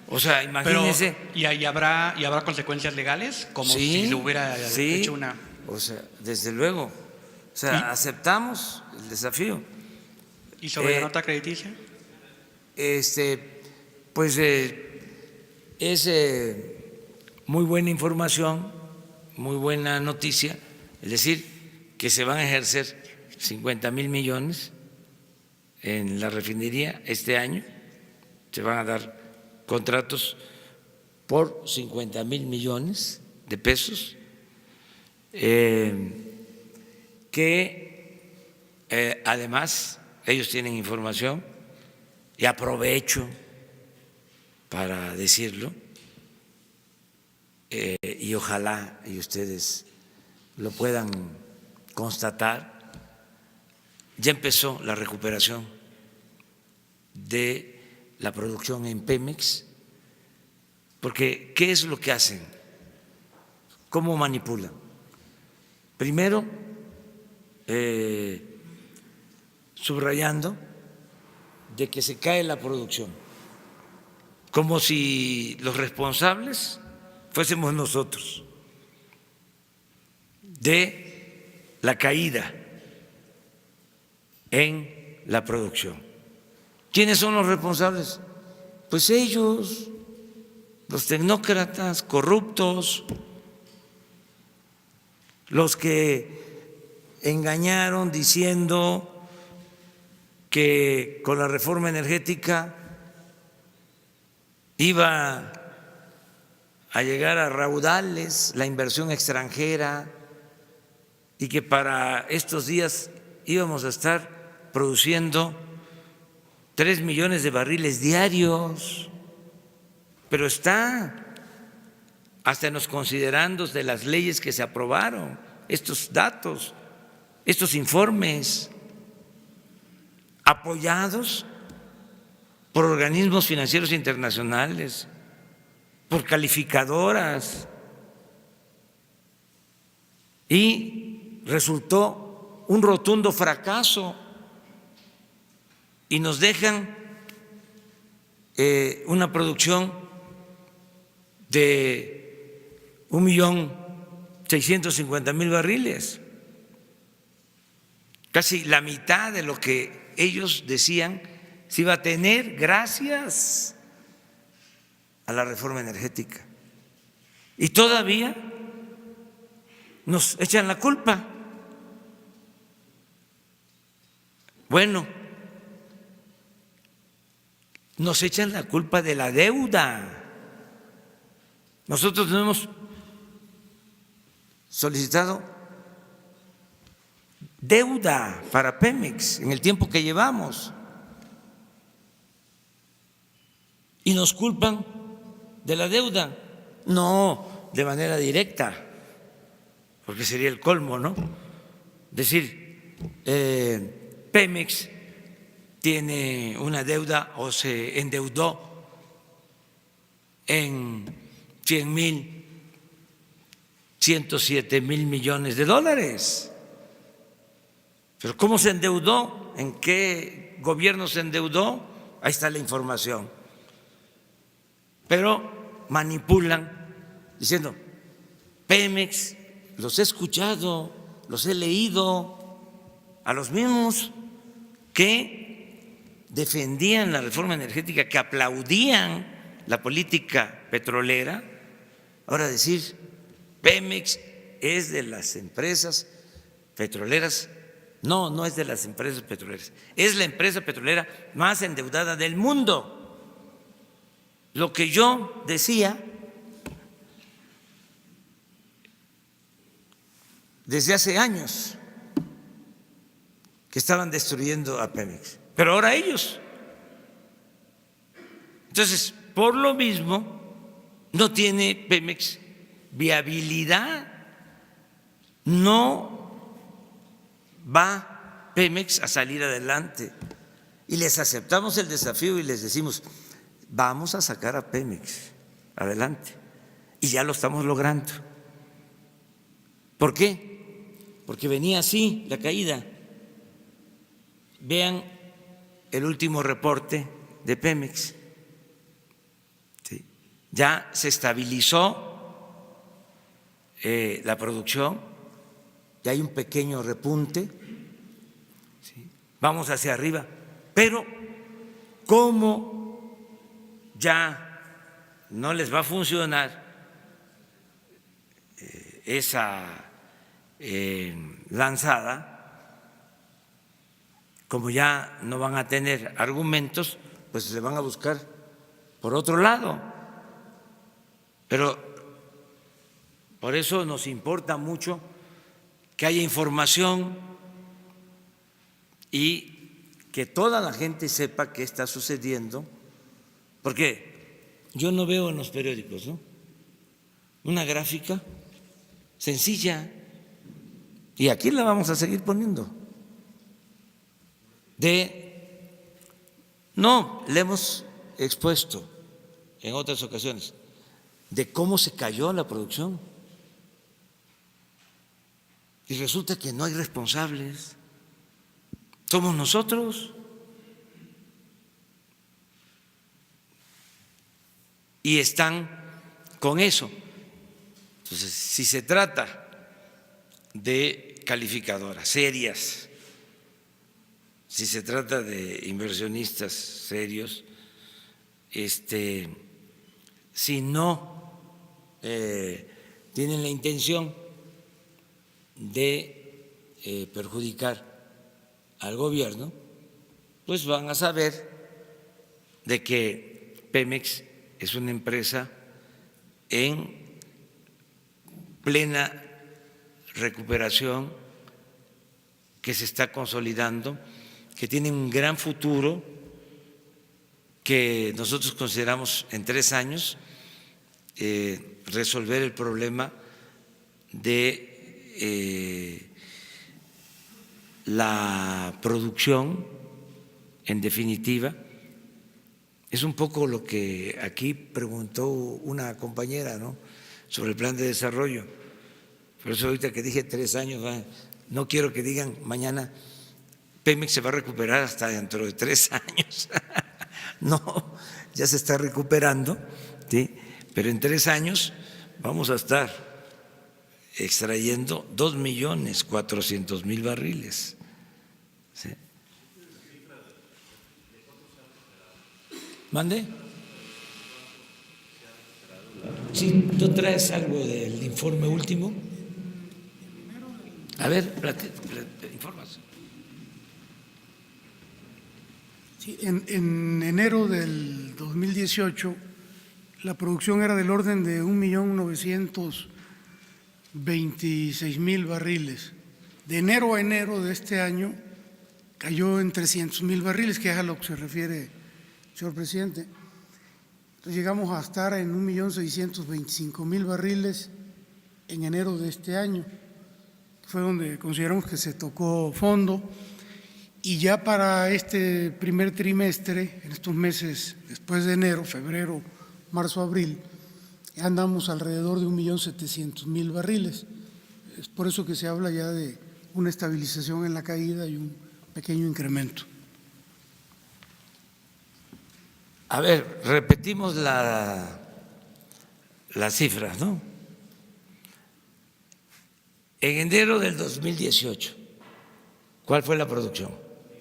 O sea, imagínense. Pero, ¿y habrá consecuencias legales? Como si le hubiera hecho una. O sea, desde luego. O sea, aceptamos el desafío. ¿Y sobre la nota crediticia? Pues es muy buena información, muy buena noticia, es decir, que se van a ejercer 50,000 millones en la refinería este año, se van a dar contratos por 50,000 millones de pesos, que además ellos tienen información, y aprovecho para decirlo, y ojalá y ustedes lo puedan constatar, ya empezó la recuperación de la producción en Pemex, porque ¿qué es lo que hacen? ¿Cómo manipulan? Primero, subrayando de que se cae la producción, como si los responsables fuésemos nosotros de la caída en la producción. ¿Quiénes son los responsables? Pues ellos, los tecnócratas corruptos, los que engañaron diciendo que con la reforma energética iba a llegar a raudales la inversión extranjera y que para estos días íbamos a estar produciendo 3 millones de barriles diarios, pero está hasta en los considerandos de las leyes que se aprobaron, estos datos, estos informes, apoyados por organismos financieros internacionales, por calificadoras, y resultó un rotundo fracaso y nos dejan una producción de 1.650.000 barriles, casi la mitad de lo que ellos decían se iba a tener gracias a la reforma energética. Y todavía nos echan la culpa. Bueno, nos echan la culpa de la deuda. Nosotros no hemos solicitado deuda para Pemex en el tiempo que llevamos y nos culpan de la deuda, no de manera directa, porque sería el colmo, ¿no? Decir, Pemex tiene una deuda o se endeudó en 100.000, 107.000 millones de dólares. Pero ¿cómo se endeudó? ¿En qué gobierno se endeudó? Ahí está la información. Pero manipulan diciendo, Pemex, los he escuchado, los he leído, a los mismos que defendían la reforma energética, que aplaudían la política petrolera, ahora decir, Pemex es de las empresas petroleras. No, no es de las empresas petroleras, es la empresa petrolera más endeudada del mundo. Lo que yo decía desde hace años, que estaban destruyendo a Pemex, pero ahora ellos. Entonces, por lo mismo, no tiene Pemex viabilidad, no va Pemex a salir adelante. Y les aceptamos el desafío y les decimos, vamos a sacar a Pemex adelante. Y ya lo estamos logrando. ¿Por qué? Porque venía así la caída. Vean el último reporte de Pemex. ¿Sí? Ya se estabilizó la producción, ya hay un pequeño repunte, ¿sí? Vamos hacia arriba, pero como ya no les va a funcionar esa lanzada, como ya no van a tener argumentos, pues se van a buscar por otro lado. Pero por eso nos importa mucho que haya información y que toda la gente sepa qué está sucediendo, porque yo no veo en los periódicos, ¿no?, una gráfica sencilla y aquí la vamos a seguir poniendo. No, le hemos expuesto en otras ocasiones de cómo se cayó la producción. Y resulta que no hay responsables, somos nosotros. Y están con eso. Entonces, si se trata de calificadoras serias, si se trata de inversionistas serios, si no tienen la intención de perjudicar al gobierno, pues van a saber de que Pemex es una empresa en plena recuperación, que se está consolidando, que tiene un gran futuro, que nosotros consideramos en 3 años resolver el problema de la producción, en definitiva. Es un poco lo que aquí preguntó una compañera, ¿no?, sobre el plan de desarrollo. Por eso ahorita que dije 3 años, no quiero que digan mañana Pemex se va a recuperar hasta dentro de 3 años. No, ya se está recuperando, ¿sí? Pero en 3 años vamos a estar extrayendo 2.400.000 barriles. ¿Sí? ¿Mande? Sí, ¿tú traes algo del informe último? A ver, informas. Sí, en enero del 2018 la producción era del orden de 1.926.000 barriles. De enero a enero de este año cayó en 300.000 barriles, que es a lo que se refiere, señor presidente. Entonces llegamos a estar en 1.625.000 barriles en enero de este año. Fue donde consideramos que se tocó fondo, y ya para este primer trimestre, en estos meses después de enero, febrero, marzo, abril, ya andamos alrededor de 1.700.000 barriles. Es por eso que se habla ya de una estabilización en la caída y un pequeño incremento. A ver, repetimos las cifras, ¿no? En enero del 2018, ¿cuál fue la producción?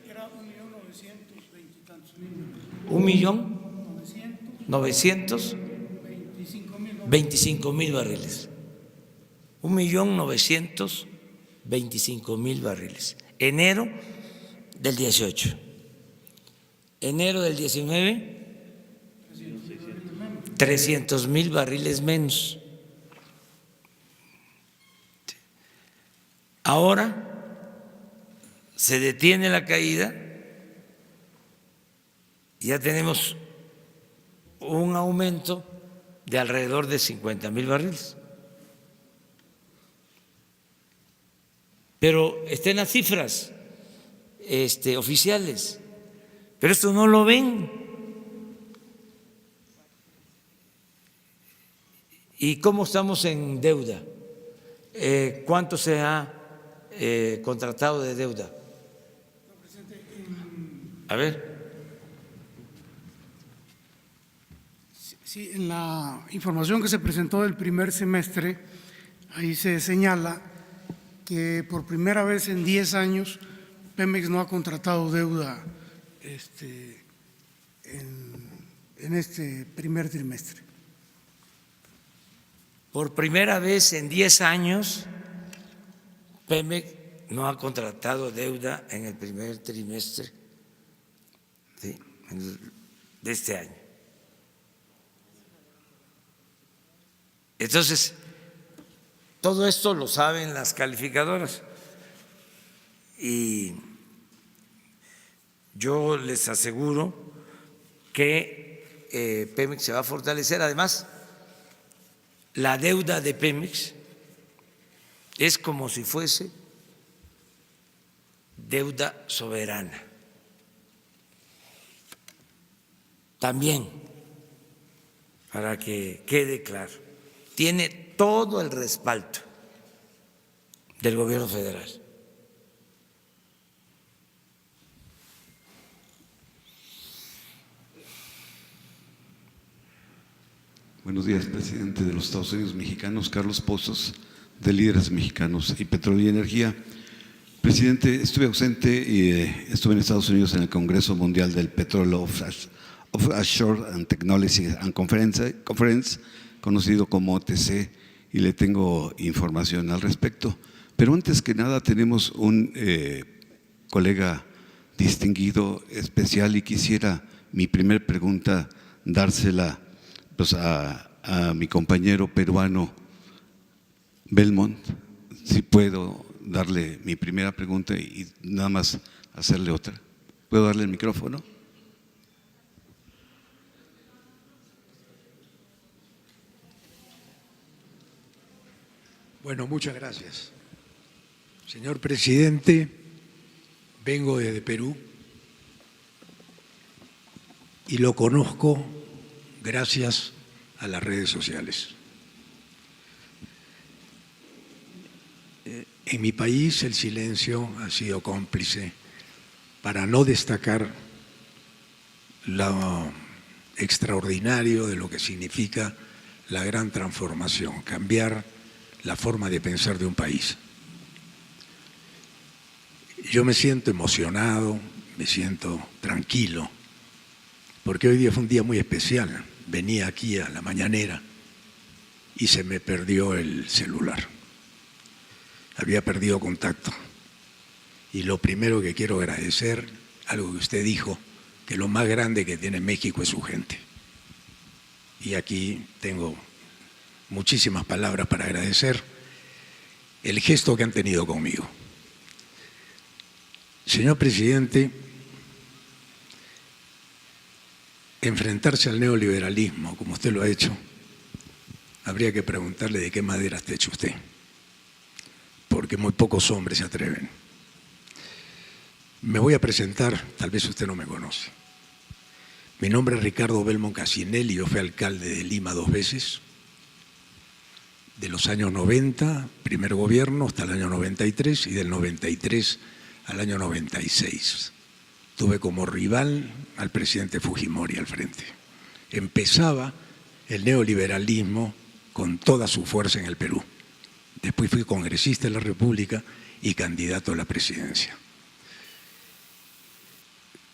Era 1.920.000. 1.925.000 barriles. 1.925.000 barriles. Enero del 18. Enero del 19, 300.000 barriles menos. Ahora se detiene la caída, ya tenemos un aumento de alrededor de 50.000 barriles. Pero están las cifras oficiales, pero esto no lo ven. ¿Y cómo estamos en deuda? ¿Cuánto se ha contratado de deuda? A ver. Sí, en la información que se presentó del primer semestre, ahí se señala que por primera vez en 10 años Pemex no ha contratado deuda en este primer trimestre. Por primera vez en 10 años, Pemex no ha contratado deuda en el primer trimestre, ¿sí?, de este año. Entonces, todo esto lo saben las calificadoras y yo les aseguro que Pemex se va a fortalecer. Además, la deuda de Pemex es como si fuese deuda soberana. También, para que quede claro, tiene todo el respaldo del gobierno federal. Buenos días, presidente de los Estados Unidos mexicanos, Carlos Pozos, de Líderes Mexicanos y Petróleo y Energía. Presidente, estuve ausente y estuve en Estados Unidos en el Congreso Mundial del Petróleo Offshore and Technology and Conference, conocido como OTC, y le tengo información al respecto. Pero antes que nada tenemos un colega distinguido especial y quisiera mi primer pregunta dársela pues, a mi compañero peruano Belmont, si puedo darle mi primera pregunta y nada más hacerle otra. ¿Puedo darle el micrófono? Bueno, muchas gracias. Señor presidente, vengo desde Perú y lo conozco gracias a las redes sociales. En mi país el silencio ha sido cómplice para no destacar lo extraordinario de lo que significa la gran transformación, cambiar la forma de pensar de un país. Yo me siento emocionado, me siento tranquilo, porque hoy día fue un día muy especial. Venía aquí a la mañanera y se me perdió el celular. Había perdido contacto. Y lo primero que quiero agradecer, algo que usted dijo, que lo más grande que tiene México es su gente. Y aquí tengo muchísimas palabras para agradecer el gesto que han tenido conmigo. Señor presidente, enfrentarse al neoliberalismo, como usted lo ha hecho, habría que preguntarle de qué madera está hecho usted, porque muy pocos hombres se atreven. Me voy a presentar, tal vez usted no me conoce. Mi nombre es Ricardo Belmont Casinelli, yo fui alcalde de Lima 2 veces, de los años 90, primer gobierno, hasta el año 93, y del 93 al año 96. Tuve como rival al presidente Fujimori al frente. Empezaba el neoliberalismo con toda su fuerza en el Perú. Después fui congresista de la República y candidato a la presidencia.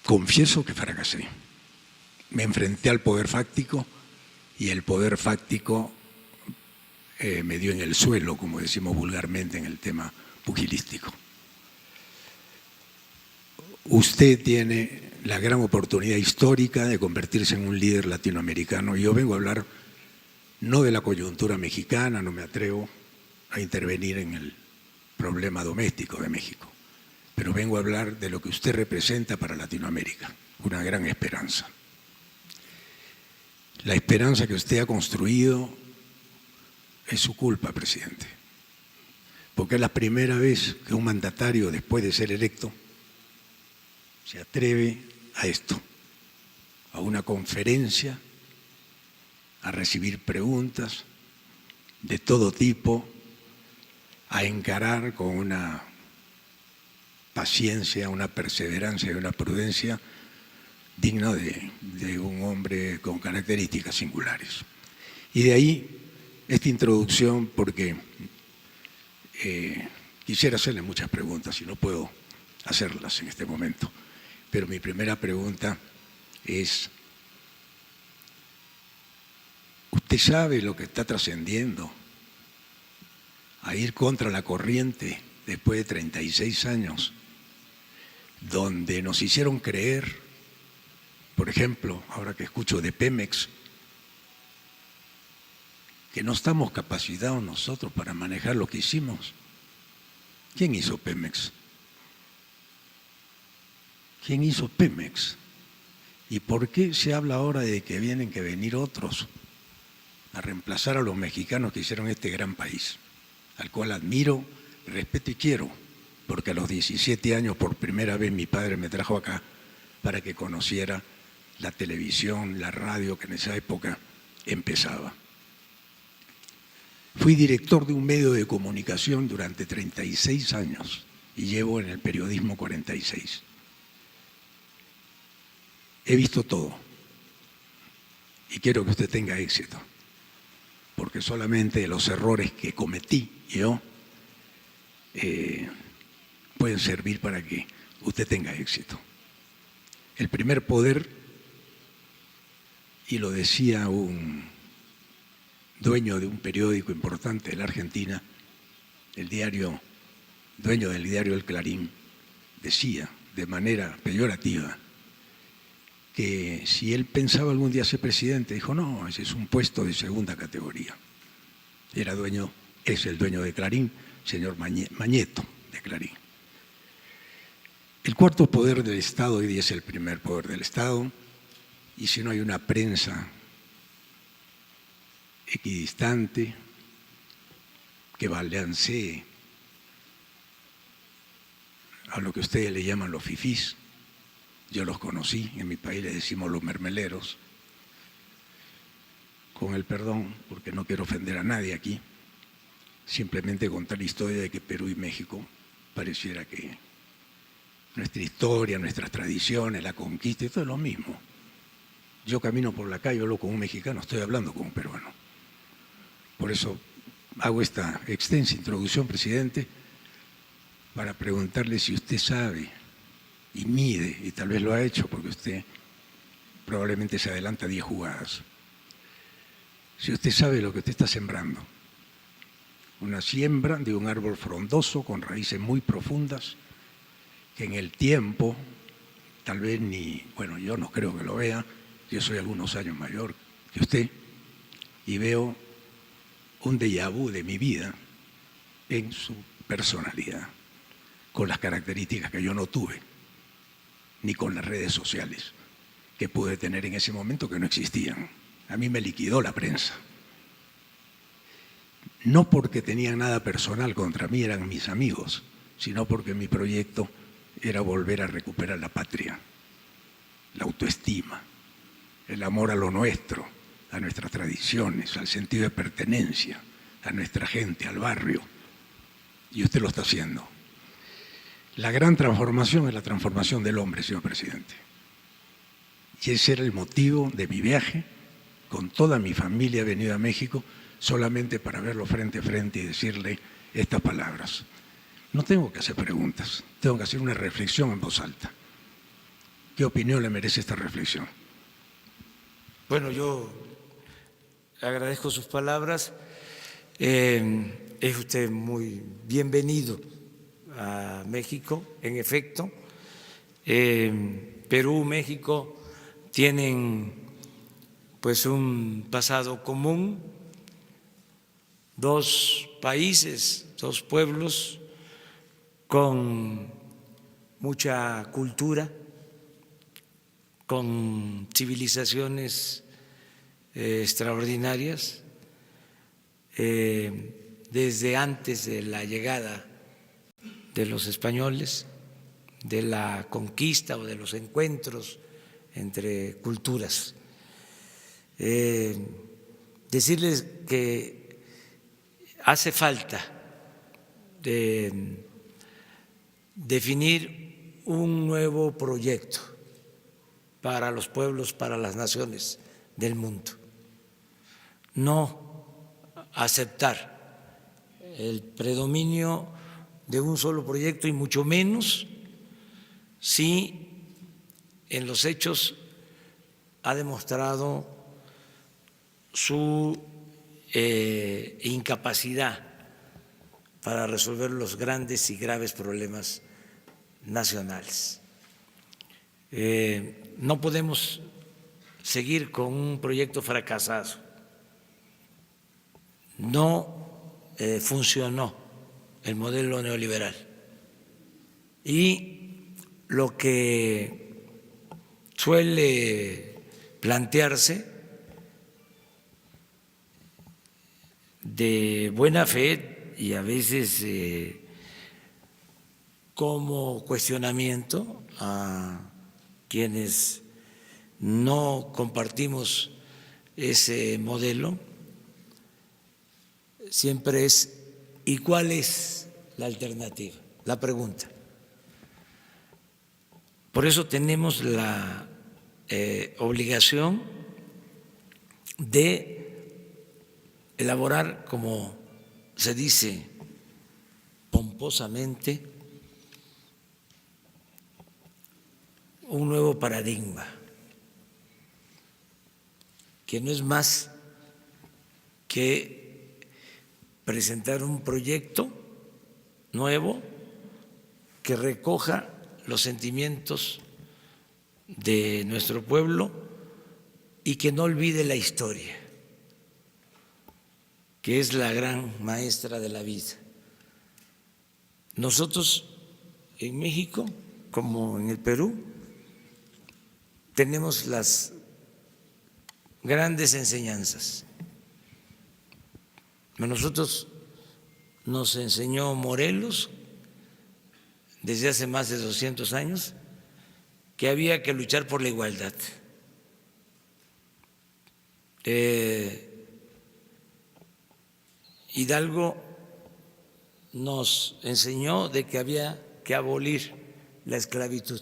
Confieso que fracasé. Me enfrenté al poder fáctico y el poder fáctico me dio en el suelo, como decimos vulgarmente en el tema pugilístico. Usted tiene la gran oportunidad histórica de convertirse en un líder latinoamericano. Yo vengo a hablar no de la coyuntura mexicana, no me atrevo a intervenir en el problema doméstico de México, pero vengo a hablar de lo que usted representa para Latinoamérica, una gran esperanza. La esperanza que usted ha construido es su culpa, presidente, porque es la primera vez que un mandatario, después de ser electo, se atreve a esto, a una conferencia, a recibir preguntas de todo tipo, a encarar con una paciencia, una perseverancia y una prudencia digna de un hombre con características singulares. Y de ahí esta introducción, porque quisiera hacerle muchas preguntas y no puedo hacerlas en este momento. Pero mi primera pregunta es, ¿usted sabe lo que está trascendiendo a ir contra la corriente después de 36 años, donde nos hicieron creer, por ejemplo, ahora que escucho de Pemex, que no estamos capacitados nosotros para manejar lo que hicimos? ¿Quién hizo Pemex? ¿Quién hizo Pemex? ¿Y por qué se habla ahora de que vienen que venir otros a reemplazar a los mexicanos que hicieron este gran país, al cual admiro, respeto y quiero, porque a los 17 años por primera vez mi padre me trajo acá para que conociera la televisión, la radio que en esa época empezaba. Fui director de un medio de comunicación durante 36 años y llevo en el periodismo 46. He visto todo y quiero que usted tenga éxito, porque solamente los errores que cometí yo pueden servir para que usted tenga éxito. El primer poder, y lo decía un dueño de un periódico importante de la Argentina, dueño del diario El Clarín, decía de manera peyorativa que si él pensaba algún día ser presidente, dijo, no, ese es un puesto de segunda categoría. Es el dueño de Clarín, señor Mañeto de Clarín. El cuarto poder del Estado hoy día es el primer poder del Estado, y si no hay una prensa equidistante que balancee a lo que ustedes le llaman los fifís, yo los conocí, en mi país le decimos los mermeleros, con el perdón, porque no quiero ofender a nadie aquí, simplemente contar la historia de que Perú y México pareciera que nuestra historia, nuestras tradiciones, la conquista, todo es lo mismo. Yo camino por la calle, hablo con un mexicano, estoy hablando con un peruano. Por eso hago esta extensa introducción, presidente, para preguntarle si usted sabe y mide, y tal vez lo ha hecho porque usted probablemente se adelanta 10 jugadas. Si usted sabe lo que usted está sembrando, una siembra de un árbol frondoso con raíces muy profundas, que en el tiempo, tal vez bueno, yo no creo que lo vea, yo soy algunos años mayor que usted, y veo un déjà vu de mi vida en su personalidad, con las características que yo no tuve, ni con las redes sociales que pude tener en ese momento que no existían. A mí me liquidó la prensa. No porque tenían nada personal contra mí, eran mis amigos, sino porque mi proyecto era volver a recuperar la patria, la autoestima, el amor a lo nuestro, a nuestras tradiciones, al sentido de pertenencia, a nuestra gente, al barrio. Y usted lo está haciendo. La gran transformación es la transformación del hombre, señor presidente. Y ese era el motivo de mi viaje. Con toda mi familia he venido a México solamente para verlo frente a frente y decirle estas palabras. No tengo que hacer preguntas, tengo que hacer una reflexión en voz alta. ¿Qué opinión le merece esta reflexión? Bueno, yo agradezco sus palabras. Es usted muy bienvenido a México, en efecto. Perú, México tienen pues un pasado común, dos países, dos pueblos con mucha cultura, con civilizaciones extraordinarias, desde antes de la llegada de los españoles, de la conquista o de los encuentros entre culturas. Decirles que hace falta definir un nuevo proyecto para los pueblos, para las naciones del mundo. No aceptar el predominio de un solo proyecto y mucho menos si en los hechos ha demostrado su incapacidad para resolver los grandes y graves problemas nacionales. No podemos seguir con un proyecto fracasado. No funcionó el modelo neoliberal. Y lo que suele plantearse de buena fe y a veces como cuestionamiento a quienes no compartimos ese modelo, siempre es: ¿y cuál es la alternativa? La pregunta. Por eso tenemos la obligación de elaborar, como se dice pomposamente, un nuevo paradigma, que no es más que presentar un proyecto nuevo que recoja los sentimientos de nuestro pueblo y que no olvide la historia, que es la gran maestra de la vida. Nosotros en México, como en el Perú, tenemos las grandes enseñanzas. A nosotros nos enseñó Morelos desde hace más de 200 años que había que luchar por la igualdad. Hidalgo nos enseñó de que había que abolir la esclavitud.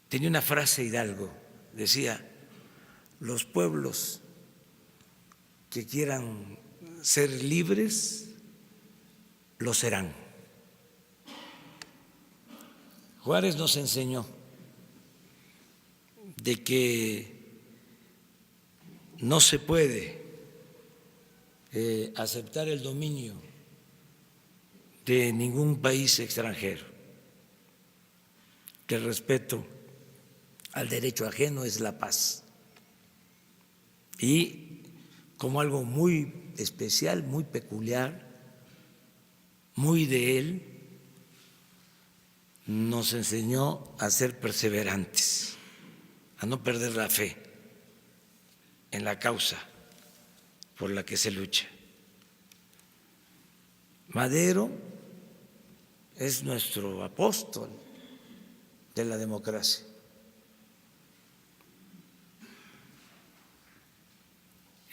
Tenía una frase Hidalgo, decía: los pueblos que quieran ser libres, lo serán. Juárez nos enseñó de que no se puede aceptar el dominio de ningún país extranjero, que el respeto al derecho ajeno es la paz. Y como algo muy especial, muy peculiar, muy de él, nos enseñó a ser perseverantes, a no perder la fe en la causa por la que se lucha. Madero es nuestro apóstol de la democracia.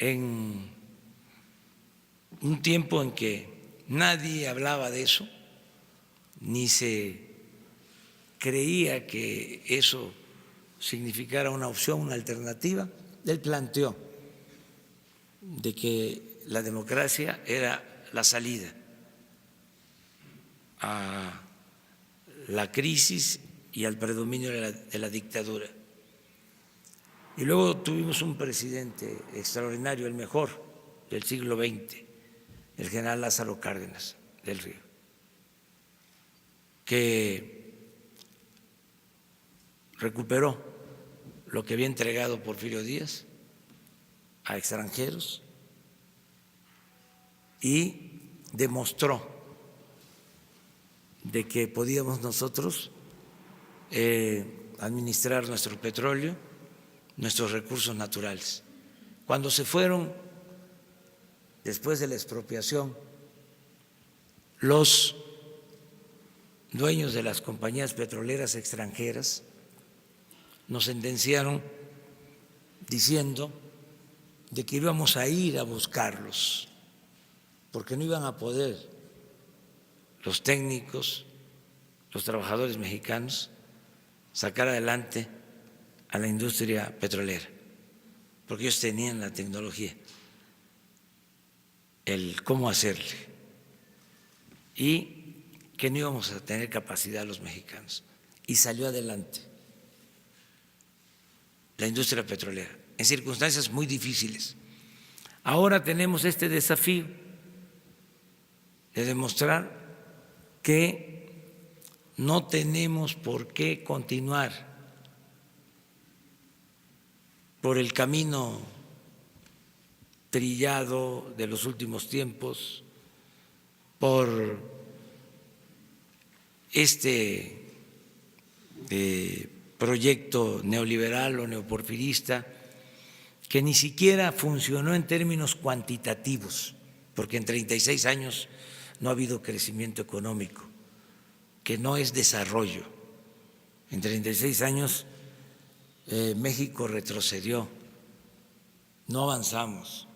En un tiempo en que nadie hablaba de eso, ni se creía que eso significara una opción, una alternativa, él planteó de que la democracia era la salida a la crisis y al predominio de la dictadura. Y luego tuvimos un presidente extraordinario, el mejor del siglo XX, el general Lázaro Cárdenas del Río, que recuperó lo que había entregado Porfirio Díaz a extranjeros y demostró de que podíamos nosotros administrar nuestro petróleo, nuestros recursos naturales. Cuando se fueron, después de la expropiación, los dueños de las compañías petroleras extranjeras nos sentenciaron diciendo de que íbamos a ir a buscarlos, porque no iban a poder los técnicos, los trabajadores mexicanos, sacar adelante a la industria petrolera, porque ellos tenían la tecnología, el cómo hacerle, y que no íbamos a tener capacidad los mexicanos. Y salió adelante la industria petrolera en circunstancias muy difíciles. Ahora tenemos este desafío de demostrar que no tenemos por qué continuar por el camino trillado de los últimos tiempos, por este proyecto neoliberal o neoporfirista que ni siquiera funcionó en términos cuantitativos, porque en 36 años no ha habido crecimiento económico, que no es desarrollo. En 36 años México retrocedió, no avanzamos,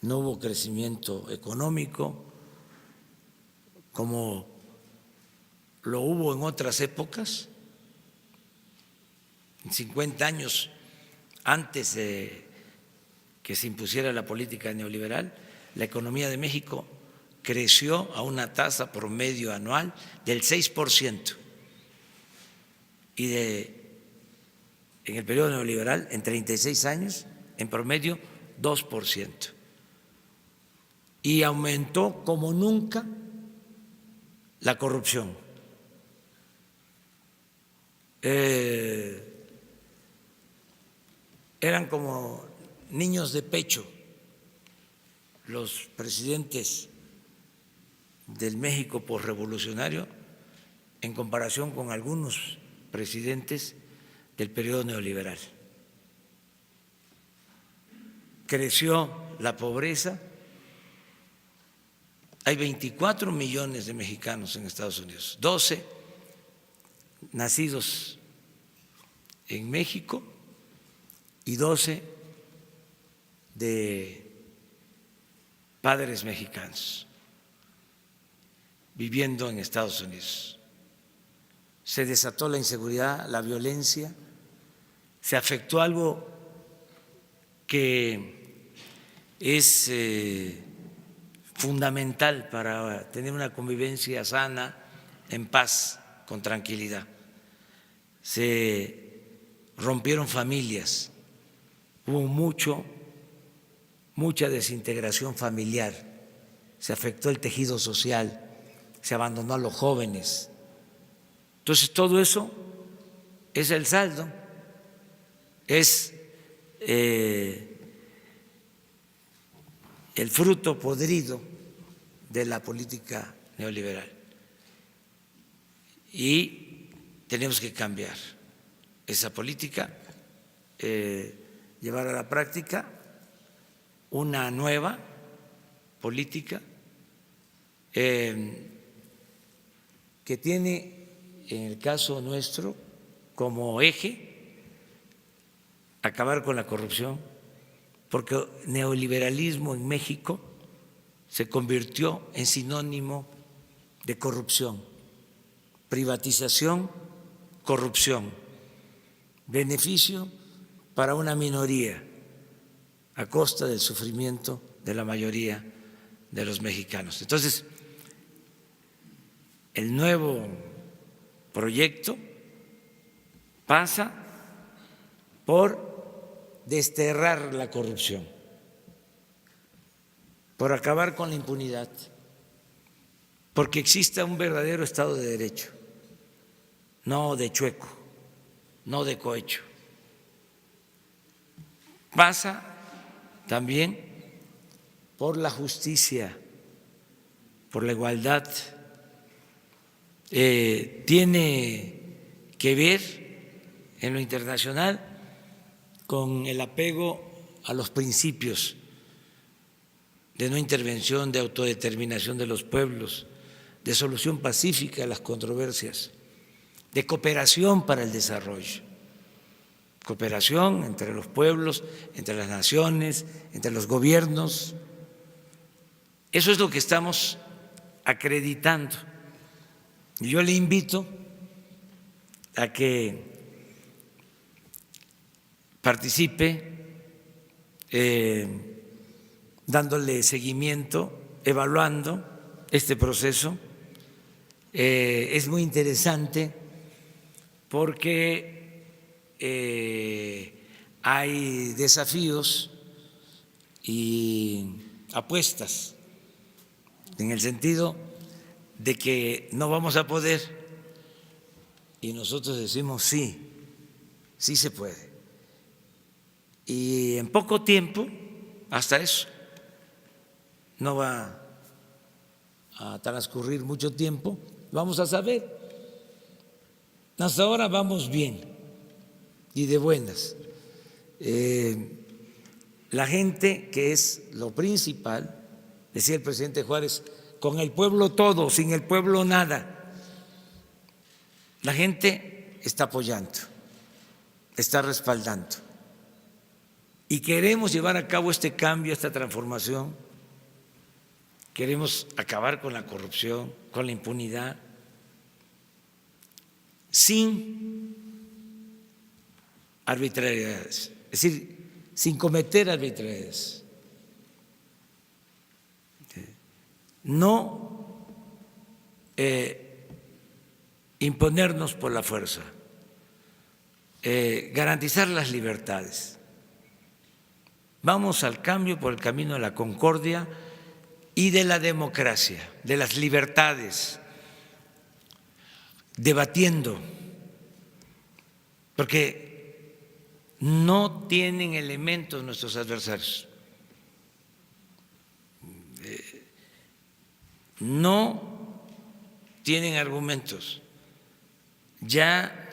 no hubo crecimiento económico como lo hubo en otras épocas. En 50 años antes de que se impusiera la política neoliberal, la economía de México creció a una tasa promedio anual del 6%, y en el periodo neoliberal, en 36 años, en promedio 2%. Y aumentó como nunca la corrupción. Eran como niños de pecho los presidentes del México posrevolucionario en comparación con algunos presidentes del periodo neoliberal. Creció la pobreza. Hay 24 millones de mexicanos en Estados Unidos, 12 nacidos en México y 12 de padres mexicanos viviendo en Estados Unidos. Se desató la inseguridad, la violencia, se afectó algo que es fundamental para tener una convivencia sana, en paz, con tranquilidad. Se rompieron familias, hubo mucha desintegración familiar, se afectó el tejido social, se abandonó a los jóvenes. Entonces, todo eso es el saldo, es el fruto podrido de la política neoliberal. Y tenemos que cambiar esa política, llevar a la práctica una nueva política que tiene, en el caso nuestro, como eje acabar con la corrupción, porque el neoliberalismo en México se convirtió en sinónimo de corrupción, privatización, corrupción, beneficio para una minoría a costa del sufrimiento de la mayoría de los mexicanos. Entonces, el nuevo proyecto pasa por desterrar la corrupción, por acabar con la impunidad, porque exista un verdadero Estado de Derecho, no de chueco, no de cohecho. Pasa también por la justicia, por la igualdad. Tiene que ver en lo internacional con el apego a los principios de no intervención, de autodeterminación de los pueblos, de solución pacífica a las controversias, de cooperación para el desarrollo, cooperación entre los pueblos, entre las naciones, entre los gobiernos. Eso es lo que estamos acreditando. Y yo le invito a que participe dándole seguimiento, evaluando este proceso. Es muy interesante porque hay desafíos y apuestas en el sentido de que no vamos a poder, y nosotros decimos sí, sí se puede. Y en poco tiempo, hasta eso, no va a transcurrir mucho tiempo, vamos a saber. Hasta ahora vamos bien y de buenas. La gente, que es lo principal, decía el presidente Juárez, con el pueblo todo, sin el pueblo nada. La gente está apoyando, está respaldando. Y queremos llevar a cabo este cambio, esta transformación. Queremos acabar con la corrupción, con la impunidad, sin arbitrariedades, es decir, sin cometer arbitrariedades. No imponernos por la fuerza, garantizar las libertades. Vamos al cambio por el camino de la concordia y de la democracia, de las libertades, debatiendo, porque no tienen elementos nuestros adversarios, no tienen argumentos, ya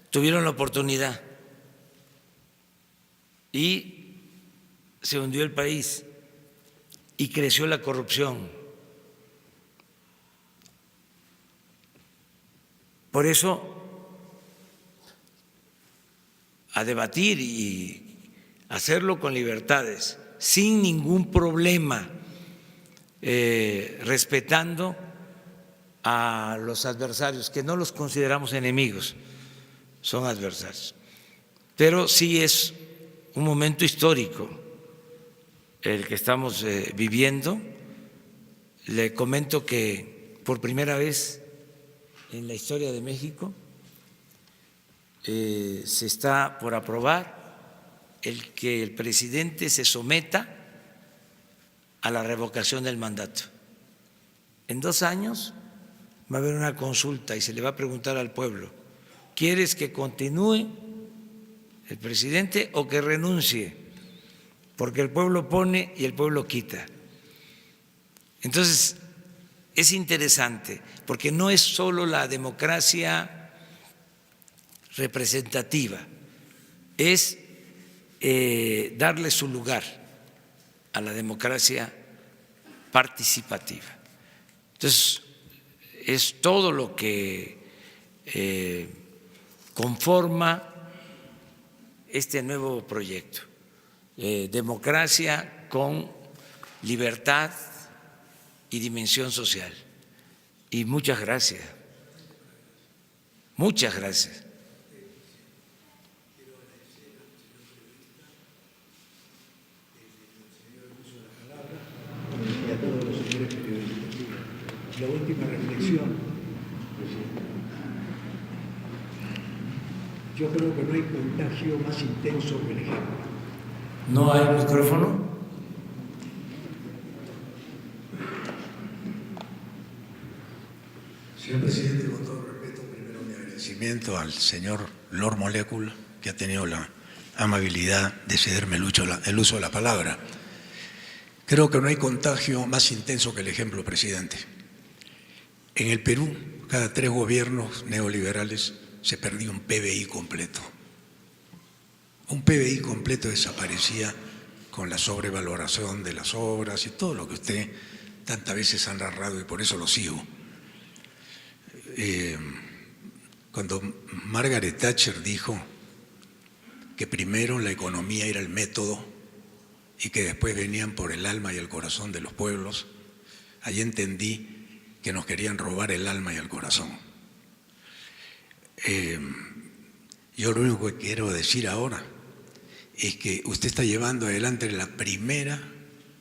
tuvieron la oportunidad y se hundió el país y creció la corrupción. Por eso, a debatir y hacerlo con libertades, sin ningún problema, respetando a los adversarios, que no los consideramos enemigos, son adversarios. Pero sí es un momento histórico el que estamos viviendo. Le comento que por primera vez en la historia de México se está por aprobar el que el presidente se someta a la revocación del mandato. En 2 años va a haber una consulta y se le va a preguntar al pueblo, ¿quieres que continúe el presidente o que renuncie? Porque el pueblo pone y el pueblo quita. Entonces, es interesante, porque no es solo la democracia representativa, es darle su lugar a la democracia participativa. Entonces, es todo lo que conforma este nuevo proyecto. Democracia con libertad y dimensión social. Y muchas gracias. Muchas gracias. Y a todos los señores periodistas. La última reflexión. Yo creo que no hay contagio más intenso que el ejemplo. ¿No hay micrófono? Señor presidente, con todo respeto, primero mi agradecimiento al señor Lord Molecule, que ha tenido la amabilidad de cederme el uso de la palabra. Creo que no hay contagio más intenso que el ejemplo, presidente. En el Perú, cada 3 gobiernos neoliberales se perdió un PBI completo. Un PBI completo desaparecía con la sobrevaloración de las obras y todo lo que usted tantas veces ha narrado, y por eso lo sigo. Cuando Margaret Thatcher dijo que primero la economía era el método y que después venían por el alma y el corazón de los pueblos, ahí entendí que nos querían robar el alma y el corazón. Yo lo único que quiero decir ahora es que usted está llevando adelante la primera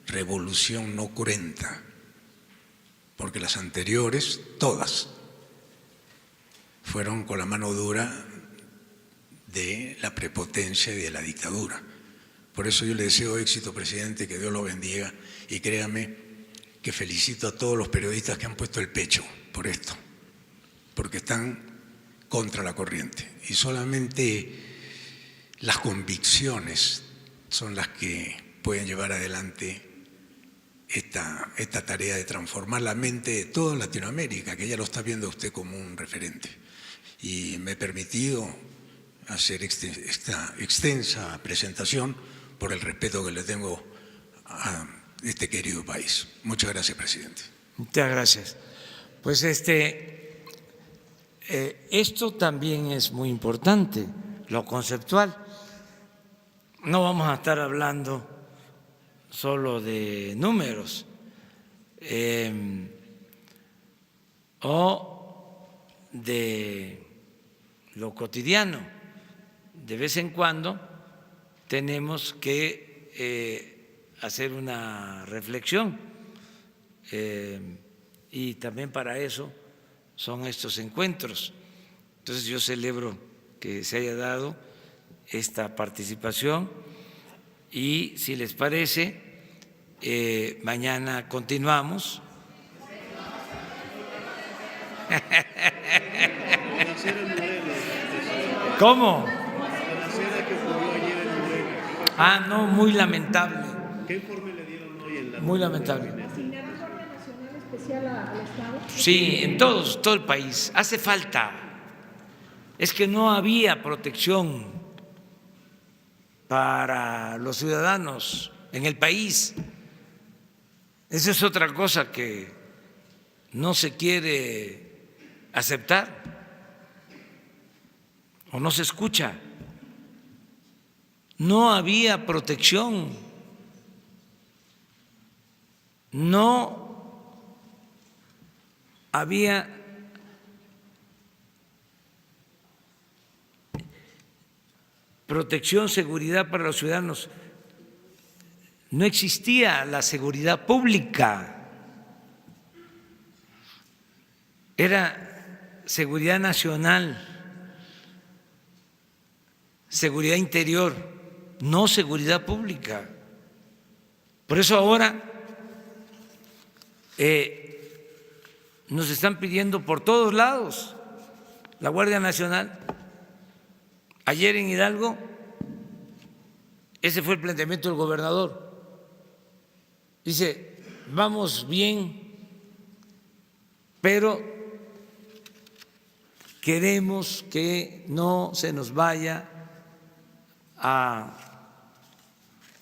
revolución no cruenta, porque las anteriores, todas, fueron con la mano dura de la prepotencia y de la dictadura. Por eso yo le deseo éxito, presidente, que Dios lo bendiga, y créame que felicito a todos los periodistas que han puesto el pecho por esto, porque están contra la corriente, y solamente las convicciones son las que pueden llevar adelante esta tarea de transformar la mente de toda Latinoamérica, que ya lo está viendo usted como un referente. Y me he permitido hacer esta extensa presentación por el respeto que le tengo de este querido país. Muchas gracias, presidente. Muchas gracias. Pues esto también es muy importante, lo conceptual. No vamos a estar hablando solo de números o de lo cotidiano. De vez en cuando tenemos que hacer una reflexión y también para eso son estos encuentros. Entonces yo celebro que se haya dado esta participación y si les parece, mañana continuamos. ¿Cómo? Ah, no, muy lamentable. ¿Qué informe le dieron hoy en la Muy lamentable. ¿Asignarán Guardia Nacional Especial al Estado? Sí, en todo el país. Hace falta. Es que no había protección para los ciudadanos en el país. Esa es otra cosa que no se quiere aceptar o no se escucha. No había protección, no había protección, seguridad para los ciudadanos. No existía la seguridad pública, era seguridad nacional, seguridad interior, no seguridad pública. Por eso ahora nos están pidiendo por todos lados la Guardia Nacional. Ayer en Hidalgo, ese fue el planteamiento del gobernador. Dice, vamos bien, pero queremos que no se nos vaya a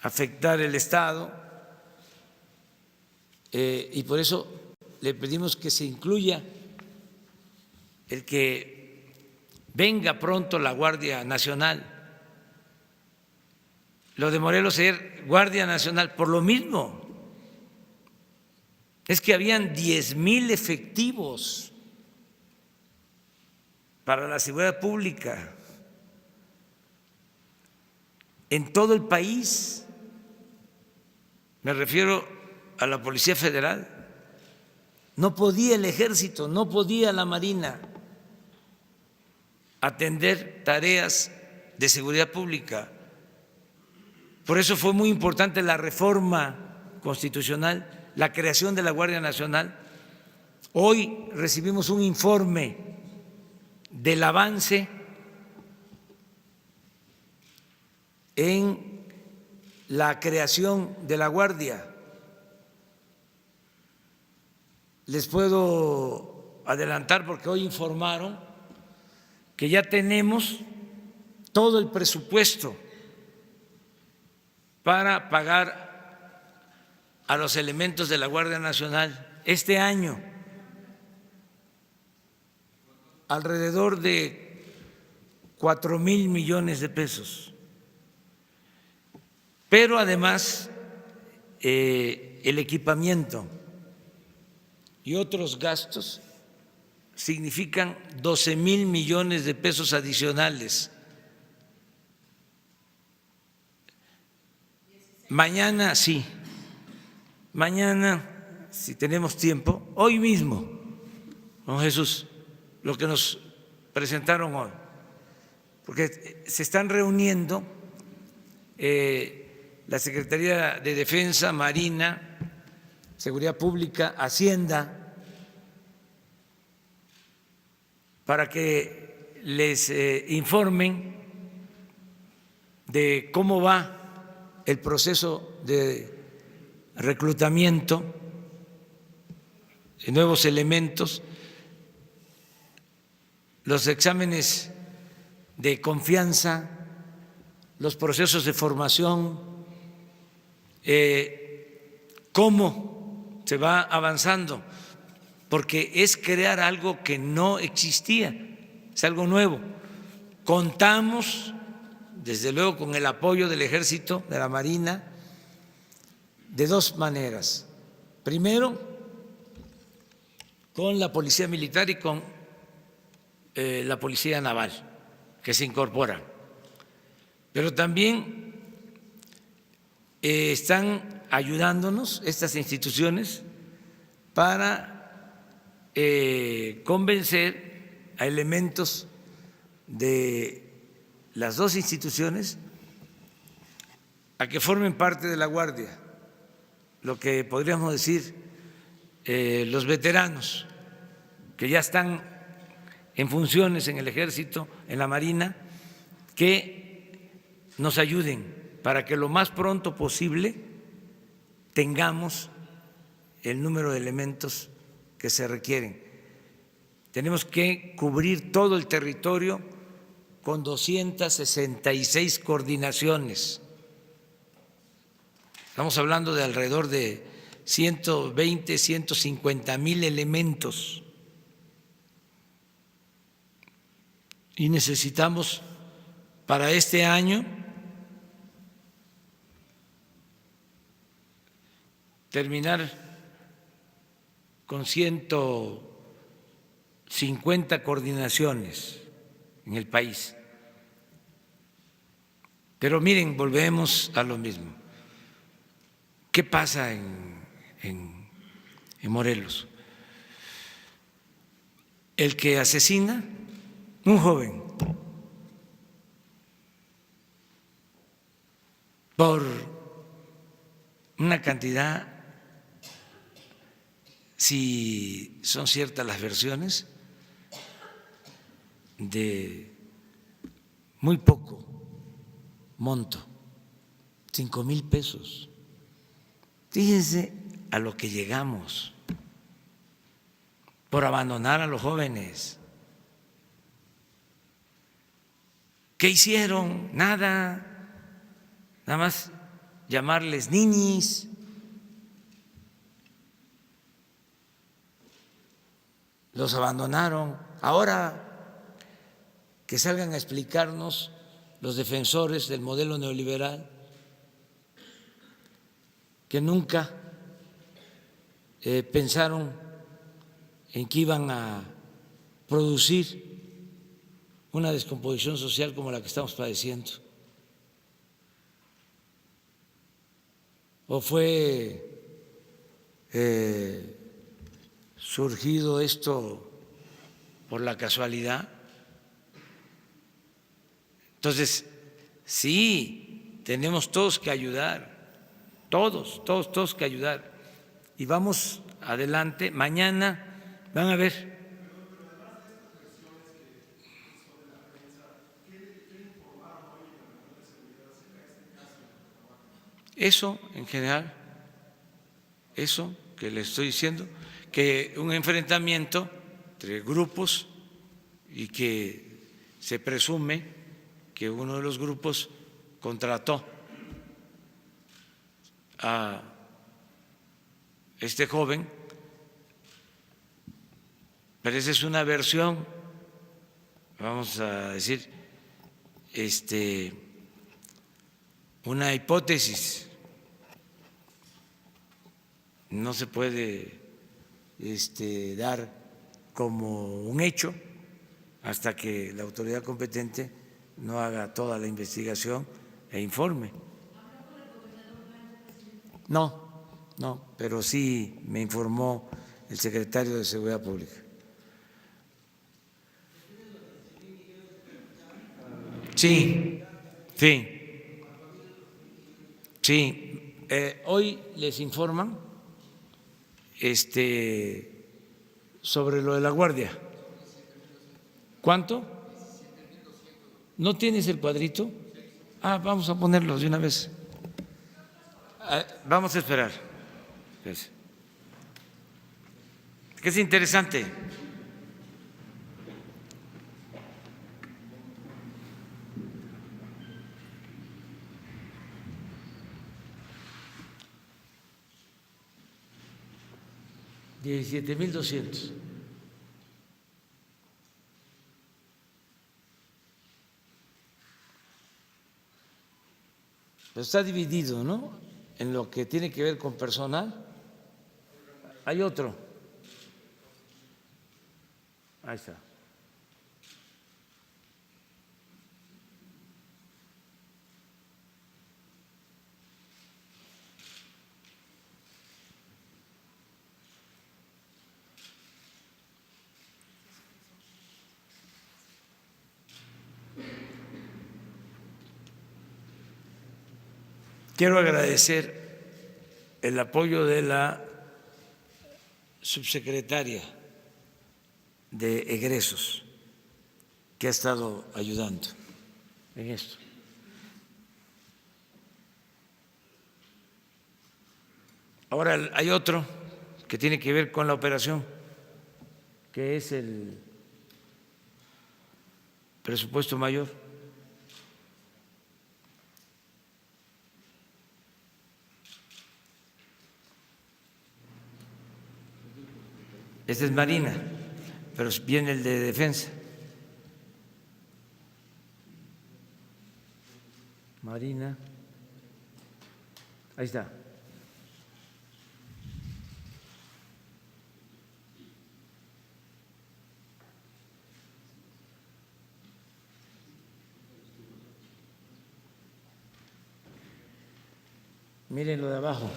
afectar el Estado y por eso le pedimos que se incluya el que venga pronto la Guardia Nacional. Lo de Morelos ayer, Guardia Nacional, por lo mismo. Es que habían 10,000 efectivos para la seguridad pública en todo el país. Me refiero a la Policía Federal. No podía el Ejército, no podía la Marina atender tareas de seguridad pública. Por eso fue muy importante la reforma constitucional, la creación de la Guardia Nacional. Hoy recibimos un informe del avance en la creación de la Guardia. Les puedo adelantar porque hoy informaron que ya tenemos todo el presupuesto para pagar a los elementos de la Guardia Nacional este año, alrededor de 4,000 millones de pesos. Pero además el equipamiento y otros gastos significan 12,000 millones de pesos adicionales. Mañana sí, mañana si tenemos tiempo, hoy mismo, don Jesús, lo que nos presentaron hoy, porque se están reuniendo la Secretaría de Defensa, Marina, Seguridad Pública, Hacienda, para que les informen de cómo va el proceso de reclutamiento de nuevos elementos, los exámenes de confianza, los procesos de formación, cómo se va avanzando, porque es crear algo que no existía, es algo nuevo. Contamos, desde luego, con el apoyo del Ejército, de la Marina, de dos maneras. Primero, con la Policía Militar y con la Policía Naval, que se incorporan. Pero también están ayudándonos estas instituciones para convencer a elementos de las dos instituciones a que formen parte de la Guardia, lo que podríamos decir los veteranos que ya están en funciones en el Ejército, en la Marina, que nos ayuden para que lo más pronto posible tengamos el número de elementos que se requieren. Tenemos que cubrir todo el territorio con 266 coordinaciones. Estamos hablando de alrededor de 120, 150,000 elementos. Y necesitamos para este año terminar con 150 coordinaciones en el país. Pero miren, volvemos a lo mismo. ¿Qué pasa en Morelos? El que asesina, un joven, por una cantidad, si son ciertas las versiones, de muy poco monto, 5,000 pesos. Fíjense a lo que llegamos por abandonar a los jóvenes. ¿Qué hicieron? Nada más llamarles niñis. Los abandonaron. Ahora que salgan a explicarnos los defensores del modelo neoliberal, que nunca pensaron en que iban a producir una descomposición social como la que estamos padeciendo. ¿O fue surgido esto por la casualidad? Entonces, sí, tenemos todos que ayudar, todos que ayudar. Y vamos adelante. Mañana van a ver. Eso en general, eso que le estoy diciendo, que un enfrentamiento entre grupos y que se presume que uno de los grupos contrató a este joven, pero esa es una versión, vamos a decir, una hipótesis. No se puede dar como un hecho hasta que la autoridad competente no haga toda la investigación e informe. No, pero sí me informó el secretario de Seguridad Pública. Sí. Hoy les informan sobre lo de la Guardia. ¿Cuánto? ¿No tienes el cuadrito? Vamos a ponerlo de una vez. Vamos a esperar. Que es interesante. 17,200. Pero está dividido, ¿no? En lo que tiene que ver con personal. Hay otro. Ahí está. Quiero agradecer el apoyo de la subsecretaria de egresos que ha estado ayudando en esto. Ahora hay otro que tiene que ver con la operación, que es el presupuesto mayor. Este es Marina, pero viene el de defensa. Marina, ahí está. Miren lo de abajo.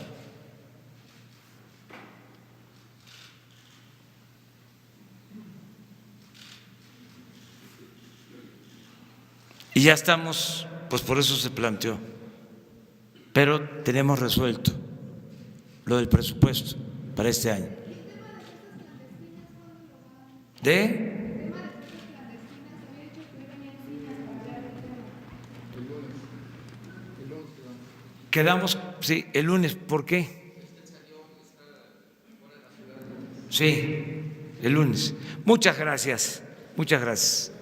Y ya estamos, pues por eso se planteó, pero tenemos resuelto lo del presupuesto para este año. Quedamos, sí, el lunes. ¿Por qué? Sí, el lunes. Muchas gracias, muchas gracias.